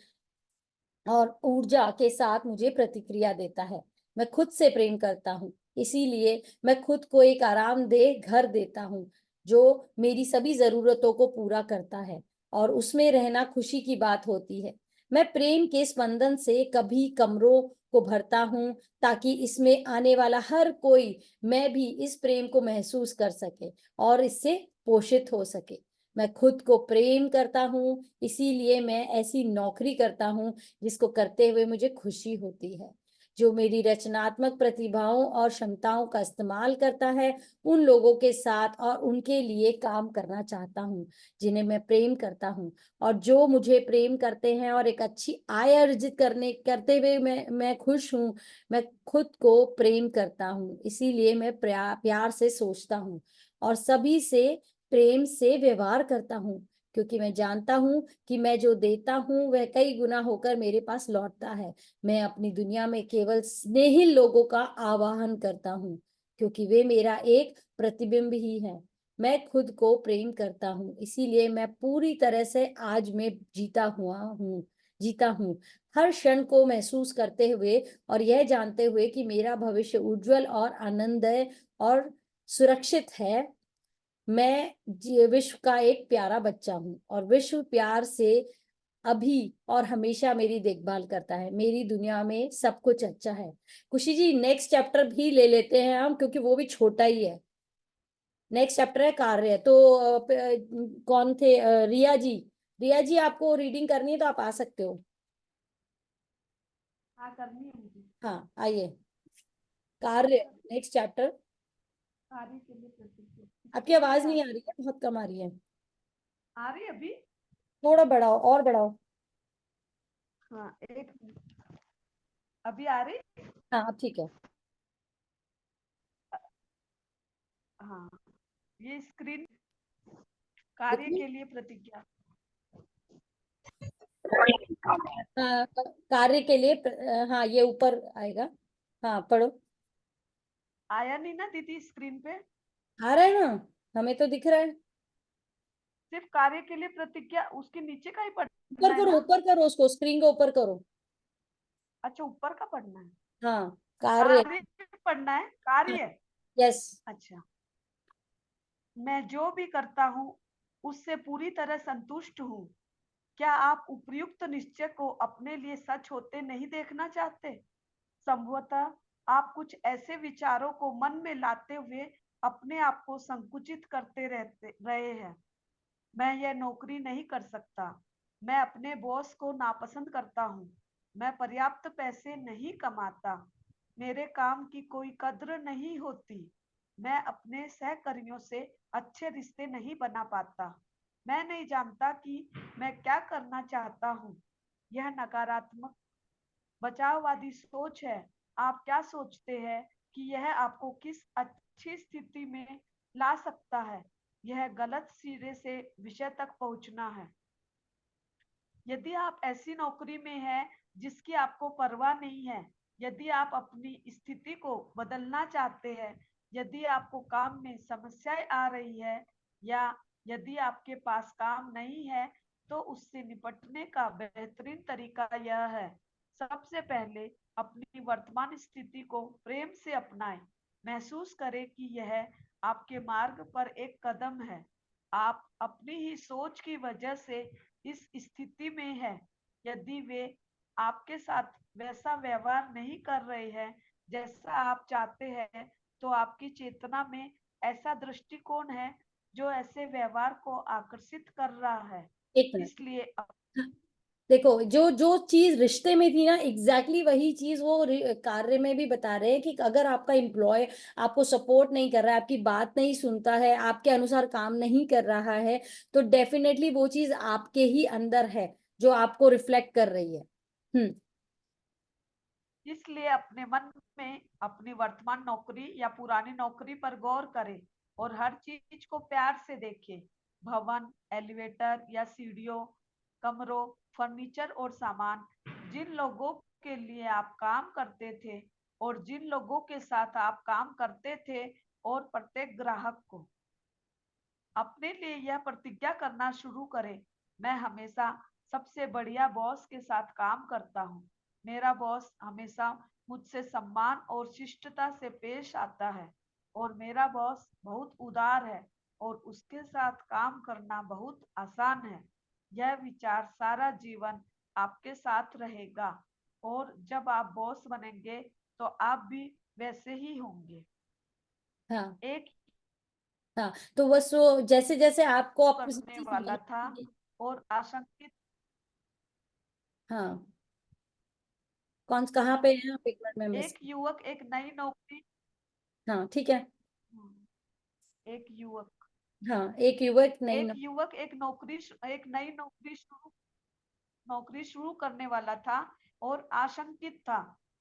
और ऊर्जा के साथ मुझे प्रतिक्रिया देता है। मैं खुद से प्रेम करता हूँ, इसीलिए मैं खुद को एक आरामदेह घर देता हूँ जो मेरी सभी जरूरतों को पूरा करता है, और उसमें रहना खुशी की बात होती है। मैं प्रेम के स्पंदन से कभी कमरों को भरता हूँ ताकि इसमें आने वाला हर कोई, मैं भी इस प्रेम को महसूस कर सके और इससे पोषित हो सके। मैं खुद को प्रेम करता हूँ, इसीलिए मैं ऐसी नौकरी करता हूँ जिसको करते हुए मुझे खुशी होती है, जो मेरी रचनात्मक प्रतिभाओं और क्षमताओं का इस्तेमाल करता है। उन लोगों के साथ और उनके लिए काम करना चाहता हूँ जिन्हें मैं प्रेम करता हूँ, और जो मुझे प्रेम करते हैं, और एक अच्छी आय अर्जित करते हुए मैं खुश हूँ। मैं खुद को प्रेम करता हूँ, इसीलिए मैं प्यार से सोचता हूँ और सभी से प्रेम से व्यवहार करता हूँ, क्योंकि मैं जानता हूँ कि मैं जो देता हूँ वह कई गुना होकर मेरे पास लौटता है। मैं अपनी दुनिया में केवल स्नेही लोगों का आवाहन करता हूँ, क्योंकि वे मेरा एक प्रतिबिंब ही है। मैं खुद को प्रेम करता हूँ, इसीलिए मैं पूरी तरह से आज में जीता हूँ, हर क्षण को महसूस करते हुए और यह जानते हुए कि मेरा भविष्य उज्जवल और आनंदमय और सुरक्षित है। मैं विश्व का एक प्यारा बच्चा हूँ और विश्व प्यार से अभी और हमेशा मेरी देखभाल करता है। मेरी दुनिया में सब कुछ अच्छा है। खुशी जी, नेक्स्ट चैप्टर भी ले लेते हैं हम, क्योंकि वो भी छोटा ही है। नेक्स्ट चैप्टर है कार्य। तो कौन थे? रिया जी। रिया जी, आपको रीडिंग करनी है तो आप आ सकते हो। हाँ, करनी है मुझे। हाँ, आइए। कार्य, नेक्स्ट चैप्टर। कार्य के लिए प्रतिज्ञा। आपकी आवाज नहीं आ रही है, बहुत कम आ रही है। आ रही है अभी? थोड़ा बढ़ाओ, और बढ़ाओ। हाँ, एक मिनट। अभी आ रही? हाँ, अब ठीक है। हाँ, ये स्क्रीन। कार्य के लिए प्रतिज्ञा। कार्य के लिए हाँ, ये ऊपर आएगा। हाँ, पढ़ो। आया नहीं ना दीदी स्क्रीन पे? आ रहा है ना, हमें तो दिख रहा है। सिर्फ कार्य के लिए प्रतिज्ञा, उसके नीचे का ही ऊपर पढ़ना है करो, ना? ऊपर करो, उसको स्क्रीन को ऊपर करो। अच्छा, ऊपर का पढ़ना है। हाँ, कार्य। कार्य पढ़ना है, कार्य। यस। अच्छा। मैं जो भी करता हूँ उससे पूरी तरह संतुष्ट हूँ। क्या आप उपर्युक्त निश्चय को अपने लिए सच होते नहीं देखना चाहते? संभवतः आप कुछ ऐसे विचारों को मन में लाते हुए अपने आप को संकुचित करते रहे हैं। मैं यह नौकरी नहीं कर सकता। मैं अपने बॉस को नापसंद करता हूँ। मैं पर्याप्त पैसे नहीं कमाता। मेरे काम की कोई कद्र नहीं होती। मैं अपने सहकर्मियों से अच्छे रिश्ते नहीं बना पाता। मैं नहीं जानता कि मैं क्या करना चाहता हूँ। यह नकारात्मक बचाववादी सोच है। आप क्या सोचते हैं कि यह आपको किस अच्छी स्थिति में ला सकता है? यह गलत सिरे से विषय तक पहुंचना है। यदि आप ऐसी नौकरी में हैं जिसकी आपको परवाह नहीं है, यदि आप अपनी स्थिति को बदलना चाहते हैं, यदि आपको काम में समस्याएं आ रही है, या यदि आपके पास काम नहीं है, तो उससे निपटने का बेहतरीन तरीका यह है, सबसे पहले अपनी वर्तमान स्थिति को प्रेम से अपनाएं। महसूस करें कि यह आपके मार्ग पर एक कदम है। आप अपनी ही सोच की वजह से इस स्थिति में है। यदि वे आपके साथ वैसा व्यवहार नहीं कर रहे हैं जैसा आप चाहते हैं, तो आपकी चेतना में ऐसा दृष्टिकोण है जो ऐसे व्यवहार को आकर्षित कर रहा है। एक मिनट। इसलिए देखो, जो जो चीज रिश्ते में थी ना, एग्जैक्टली वही चीज वो कार्य में भी बता रहे हैं कि अगर आपका एम्प्लॉय आपको सपोर्ट नहीं कर रहा है, आपकी बात नहीं सुनता है, आपके अनुसार काम नहीं कर रहा है, तो डेफिनेटली वो चीज आपके ही अंदर है जो आपको रिफ्लेक्ट कर रही है। इसलिए अपने मन में अपनी वर्तमान नौकरी या पुरानी नौकरी पर गौर करें और हर चीज को प्यार से देखें। भवन, एलिवेटर या सीढ़ियों, कमरों, फर्नीचर और सामान, जिन लोगों के लिए आप काम करते थे और जिन लोगों के साथ आप काम करते थे, और प्रत्येक ग्राहक को अपने लिए यह प्रतिज्ञा करना शुरू करें, मैं हमेशा सबसे बढ़िया बॉस के साथ काम करता हूँ। मेरा बॉस हमेशा मुझसे सम्मान और शिष्टता से पेश आता है और मेरा बॉस बहुत उदार है और उसके साथ काम करना बहुत आसान है। यह विचार सारा जीवन आपके साथ रहेगा और जब आप बॉस बनेंगे तो आप भी वैसे ही होंगे। हाँ एक हाँ, तो बस वो जैसे जैसे आपको करने अपनी वाला था और आशंकित। हाँ, कहाँ पे है आप, एक मिनट में मिस। एक युवक एक नई नौकरी हाँ ठीक है। एक युवक हाँ, एक युवक नहीं एक युवक एक नई नौकरी शुरू करने वाला था और आशंकित था।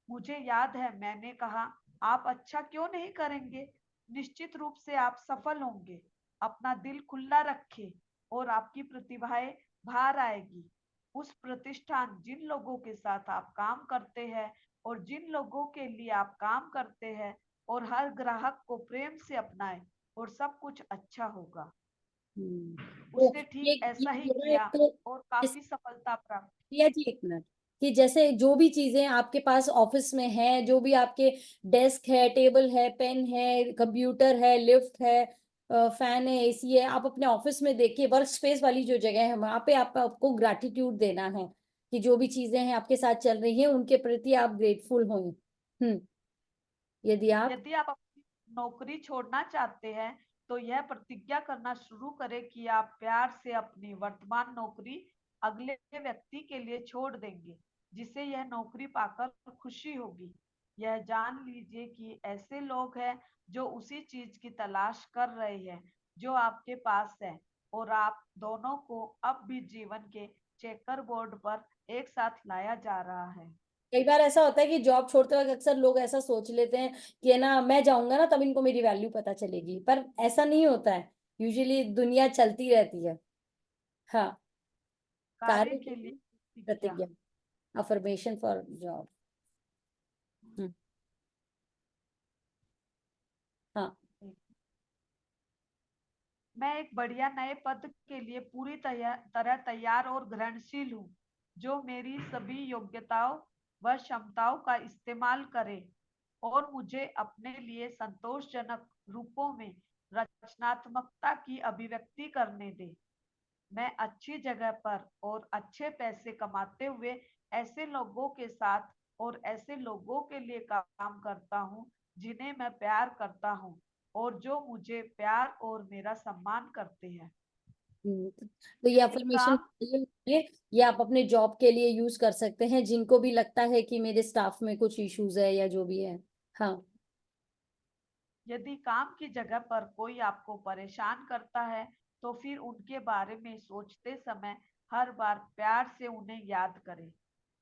मुझे याद है मैंने कहा, आप अच्छा क्यों नहीं करेंगे? निश्चित रूप से आप सफल होंगे। अपना दिल खुला रखें और आपकी प्रतिभाएं बाहर आएगी। उस प्रतिष्ठान, जिन लोगों के साथ आप काम करते हैं और जिन लोगों के लिए आप काम करते हैं, और हर ग्राहक को प्रेम से अपनाएं और सब कुछ अच्छा होगा। तो उसने ठीक ये ऐसा ही पूरा किया एक तो और काफी सफलता प्राप्त। प्रिया जी एक मिनट, कि जैसे जो भी चीजें आपके पास ऑफिस में है, जो भी आपके डेस्क है, टेबल है, पेन है, कंप्यूटर है, लिफ्ट है, फैन है, एसी है, आप अपने ऑफिस में देखिए, वर्क स्पेस वाली जो जगह है वहां पे आपको ग्रैटिट्यूड देना है कि जो भी चीजें हैं आपके साथ चल रही हैं उनके प्रति आप ग्रेटफुल हों। यदि आप यदि आप अपनी नौकरी छोड़ना चाहते हैं तो यह प्रतिज्ञा करना शुरू करें कि आप प्यार से अपनी वर्तमान नौकरी अगले व्यक्ति के लिए छोड़ देंगे जिसे यह नौकरी पाकर खुशी होगी। यह जान लीजिए कि ऐसे लोग हैं जो उसी चीज की तलाश कर रहे हैं जो आपके पास है, और आप दोनों को अब भी जीवन के चेकर बोर्ड पर एक साथ लाया जा रहा है। कई बार ऐसा होता है कि जॉब छोड़ते वक्त अक्सर लोग ऐसा सोच लेते हैं कि है ना, मैं जाऊंगा ना तब इनको मेरी वैल्यू पता चलेगी, पर ऐसा नहीं होता है। यूजुअली दुनिया चलती रहती है। हाँ, कार्य कार्य के की लिए प्रतिज्ञा। प्रतिज्ञा, अफर्मेशन फॉर जॉब। हाँ। मैं एक बढ़िया नए पद के लिए पूरी तरह तैयार और ग्रहणशील हूँ, जो मेरी सभी योग्यताओं व क्षमताओं का इस्तेमाल करे और मुझे अपने लिए संतोषजनक रूपों में रचनात्मकता की अभिव्यक्ति करने दे। मैं अच्छी जगह पर और अच्छे पैसे कमाते हुए ऐसे लोगों के साथ और ऐसे लोगों के लिए काम करता हूँ जिन्हें मैं प्यार करता हूँ और जो मुझे प्यार और मेरा सम्मान करते हैं। तो ये यदि अफर्मेशन काम ये आप अपने जॉब के लिए यूज कर सकते हैं, जिनको भी लगता है कि मेरे स्टाफ में कुछ इश्यूज है या जो भी है। हाँ। यदि काम की जगह पर कोई आपको परेशान करता है तो फिर उनके बारे में सोचते समय हर बार प्यार से उन्हें याद करें।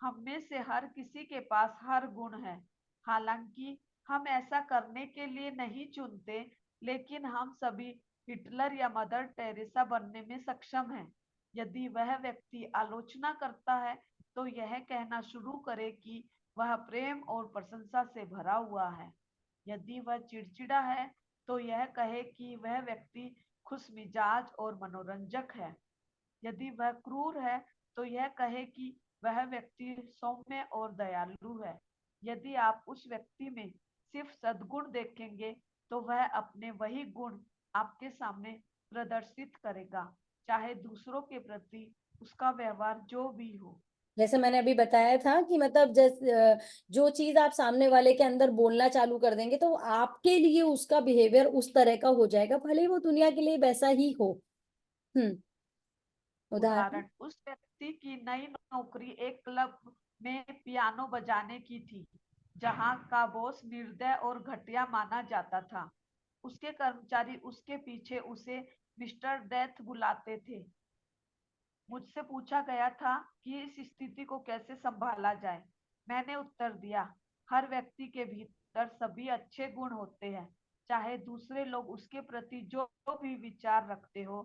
हम में से हर किसी के पास हर गुण है। हालांकि हम ऐसा करने के लिए नहीं चुनते, लेकिन हम सभी हिटलर या मदर टेरेसा बनने में सक्षम हैं। यदि वह व्यक्ति आलोचना करता है तो यह कहना शुरू करे कि वह प्रेम और प्रशंसा से भरा हुआ है। यदि वह चिड़चिड़ा है तो यह कहे कि वह व्यक्ति खुश मिजाज और मनोरंजक है। यदि वह क्रूर है तो यह कहे कि वह व्यक्ति सौम्य और दयालु है। यदि आप उस व्यक्ति में सिर्फ सद्गुण देखेंगे तो वह अपने वही गुण आपके सामने प्रदर्शित करेगा, चाहे दूसरों के प्रति उसका व्यवहार जो भी हो। जैसे मैंने अभी बताया था कि मतलब जैसे जो चीज आप सामने वाले के अंदर बोलना चालू कर देंगे तो आपके लिए उसका बिहेवियर उस तरह का हो जाएगा, भले ही वो दुनिया के लिए वैसा ही हो। हम्म। उदाहरण। उदाहरण, उस व्यक्ति की नई नौकरी एक क्लब में पियानो बजाने की थी, जहां का बॉस निर्दय और घटिया माना जाता था। उसके कर्मचारी उसके पीछे उसे मिस्टर डेथ बुलाते थे। मुझसे पूछा गया था कि इस स्थिति को कैसे संभाला जाए। मैंने उत्तर दिया, हर व्यक्ति के भीतर सभी अच्छे गुण होते हैं, चाहे दूसरे लोग उसके प्रति जो भी विचार रखते हो,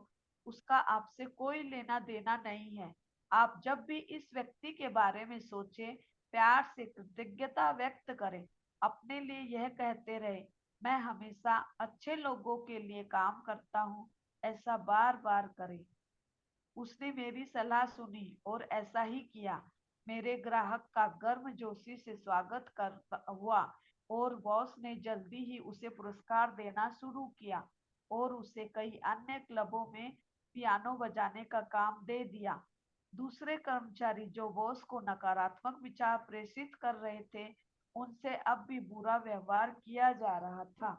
उसका आपसे कोई लेना देना नहीं है। आप जब भी इस व्यक्ति के बारे में सोचें, प्यार से कृतज्ञता व्यक्त करें, अपने लिए यह कहते रहे, मैं हमेशा अच्छे लोगों के लिए काम करता हूँ। ऐसा बार बार करें। उसने मेरी सलाह सुनी और ऐसा ही किया। मेरे ग्राहक का गर्मजोशी से स्वागत कर हुआ और बॉस ने जल्दी ही उसे पुरस्कार देना शुरू किया और उसे कई अन्य क्लबों में पियानो बजाने का काम दे दिया। दूसरे कर्मचारी जो बॉस को नकारात्मक विचार प्रेषित कर रहे थे, उनसे अब भी बुरा व्यवहार किया जा रहा था।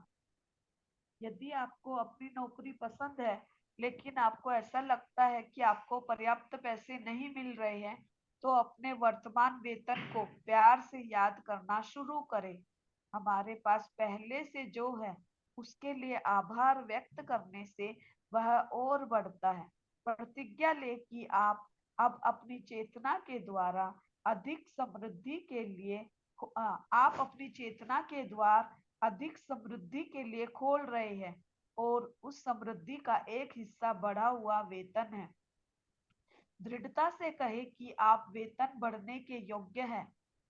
यदि आपको अपनी नौकरी पसंद है, लेकिन आपको ऐसा लगता है कि आपको पर्याप्त पैसे नहीं मिल रहे हैं, तो अपने वर्तमान वेतन को प्यार से याद करना शुरू करें। हमारे पास पहले से जो है, उसके लिए आभार व्यक्त करने से वह और बढ़ता है। प्रतिज्ञा ले कि आप अब अपनी चेतना के द्वारा अधिक समृद्धि के लिए आप अपनी चेतना के द्वार अधिक समृद्धि के लिए खोल रहे हैं और उस समृद्धि का एक हिस्सा बढ़ा हुआ वेतन है। दृढ़ता से कहे कि आप वेतन बढ़ने के योग्य हैं,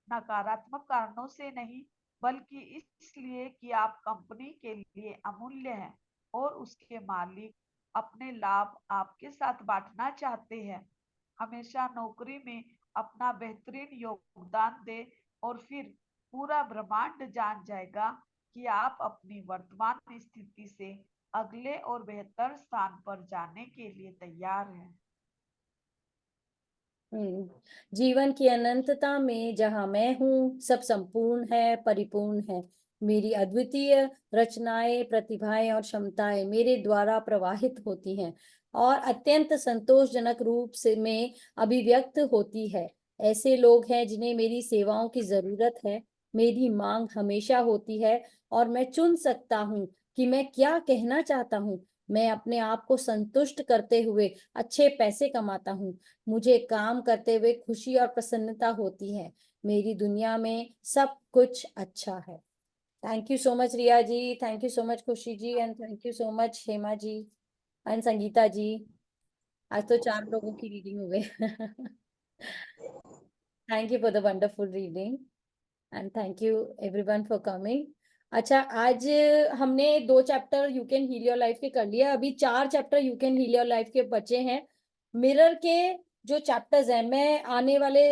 नकारात्मक कारणों से नहीं, बल्कि इसलिए कि आप कंपनी के लिए अमूल्य हैं और उसके मालिक अपने लाभ आपके साथ बांटना चाहते हैं। हमेशा नौकरी में अपना बेहतरीन योगदान दें और फिर पूरा ब्रह्मांड जान जाएगा कि आप अपनी वर्तमान स्थिति से अगले और बेहतर स्थान पर जाने के लिए तैयार हैं। जीवन की अनंतता में जहाँ मैं हूँ, सब संपूर्ण है, परिपूर्ण है। मेरी अद्वितीय रचनाएं, प्रतिभाएं और क्षमताएं मेरे द्वारा प्रवाहित होती हैं और अत्यंत संतोषजनक रूप से में अभिव्यक्त होती है। ऐसे लोग हैं जिन्हें मेरी सेवाओं की जरूरत है। मेरी मांग हमेशा होती है और मैं चुन सकता हूँ कि मैं क्या कहना चाहता हूँ। मैं अपने आप को संतुष्ट करते हुए अच्छे पैसे कमाता हूँ। मुझे काम करते हुए खुशी और प्रसन्नता होती है। मेरी दुनिया में सब कुछ अच्छा है। Thank you so much Riya ji, thank you so much Khushi ji, and thank you so much Hema ji and Sangeeta ji. आज तो 4 लोगों की रीडिंग हो गई। Thank you for the wonderful reading and thank you everyone for coming. अच्छा, आज हमने 2 chapter you can heal your life के कर लिया। अभी 4 chapter you can heal your life के बचे हैं। मिरर के जो चैप्टर्स हैं, मैं आने वाले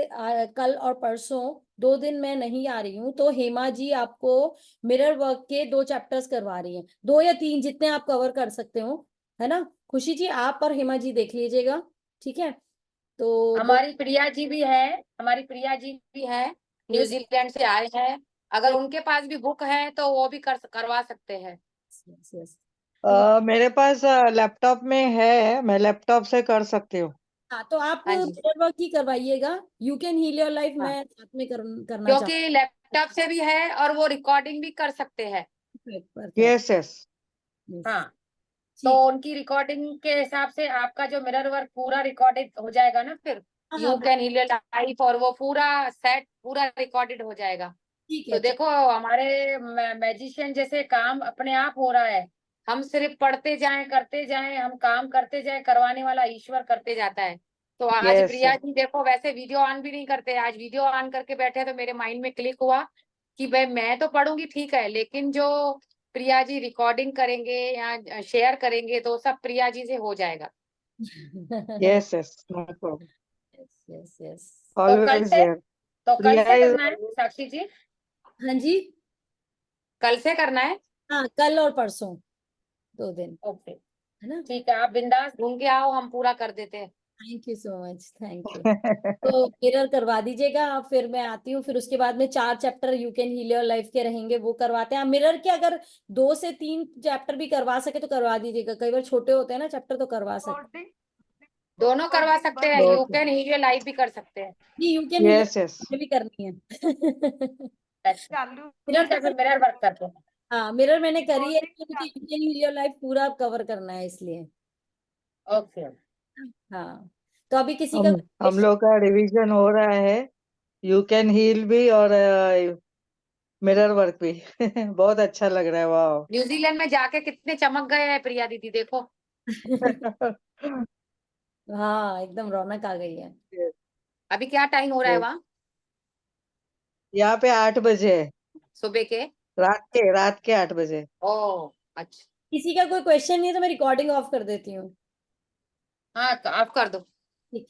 कल और परसों 2 दिन मैं नहीं आ रही हूँ, तो हेमा जी आपको मिरर वर्क के 2 चैप्टर्स करवा रही हैं, 2 या 3 जितने आप कवर कर सकते हो, है ना। खुशी जी आप और हेमा जी देख लीजिएगा, ठीक है। तो हमारी प्रिया जी भी है, हमारी प्रिया जी भी है, न्यूजीलैंड से आए हैं। अगर उनके पास भी बुक है तो वो भी करवा सकते हैं। मेरे पास लैपटॉप में है, मैं लैपटॉप से कर सकती हूँ। हाँ, तो आप हाँ जी, मिरर वर्क ही करवाइएगा। You can heal your life हाँ, मैं साथ में करना चाहती क्योंकि लैपटॉप से भी है और वो रिकॉर्डिंग भी कर सकते हैं। हूँ। परफेक्ट। Yes yes. हाँ, तो ठीक। उनकी रिकॉर्डिंग के हिसाब से आपका जो मिरर वर्क पूरा रिकॉर्डेड हो जाएगा ना, फिर हाँ यू हाँ, कैन हील योर लाइफ, और वो पूरा सेट पूरा रिकॉर्डेड हो जाएगा। ठीक तो है। देखो, हमारे मैजिशियन जैसे काम अपने आप हो रहा है। हम सिर्फ पढ़ते जाएं, करते जाएं, हम काम करते जाएं, करवाने वाला ईश्वर करते जाता है। तो आज यस प्रिया जी देखो, वैसे वीडियो ऑन भी नहीं करते, आज वीडियो ऑन करके बैठे, तो मेरे माइंड में क्लिक हुआ कि भाई मैं तो पढ़ूंगी ठीक है, लेकिन जो प्रिया जी रिकॉर्डिंग करेंगे या शेयर करेंगे तो सब प्रिया जी से हो जाएगा। Yes yes, no problem, yes yes. तो कल ऑलवेज से देयर। तो कल प्रिया से इज करना है साक्षी जी, हाँ जी, कल से करना है। हाँ कल और परसों 2 दिन, ओके, है ना। ठीक है, आप बिंदास घूम के आओ, हम पूरा कर देते हैं। Thank you so much, thank you. तो मिरर करवा दीजिएगा, फिर मैं आती हूँ, फिर उसके बाद में 4 chapter you can heal your life के रहेंगे, वो करवाते हैं। मिरर के अगर 2 से 3 चैप्टर भी करवा सके तो करवा दीजिएगा, कई बार छोटे होते हैं ना चैप्टर, तो करवा सकते रिकॉर्डिंग दोनों करवा सकते हैं, you okay, can heal your life भी कर सकते हैं। हैं। जी, you can heal yes yes, भी करनी है। अच्छा, चालू ठीक है, फिर मिरर वर्क करते हैं। हाँ, मिरर मैंने करी है, रिकॉर्डिंग मुझे you can heal your life पूरा कवर करना है इसलिए। ओके, हाँ, तो अभी किसी का हम लोग का रिवीजन हो रहा है, यू कैन हील भी और मिरर वर्क भी बहुत अच्छा लग रहा है, वाह। न्यूजीलैंड में जाके कितने चमक गए हैं प्रिया दीदी, देखो। हाँ, एकदम रौनक आ गई है। अभी क्या टाइम हो रहा है वहाँ? यहाँ पे 8 बजे है, सुबह के? रात के 8 बजे। ओ अच्छा। किसी का कोई क्वेश्चन नहीं है तो मैं रिकॉर्डिंग ऑफ कर देती हूँ। हाँ तो आप कर दो। ठीक।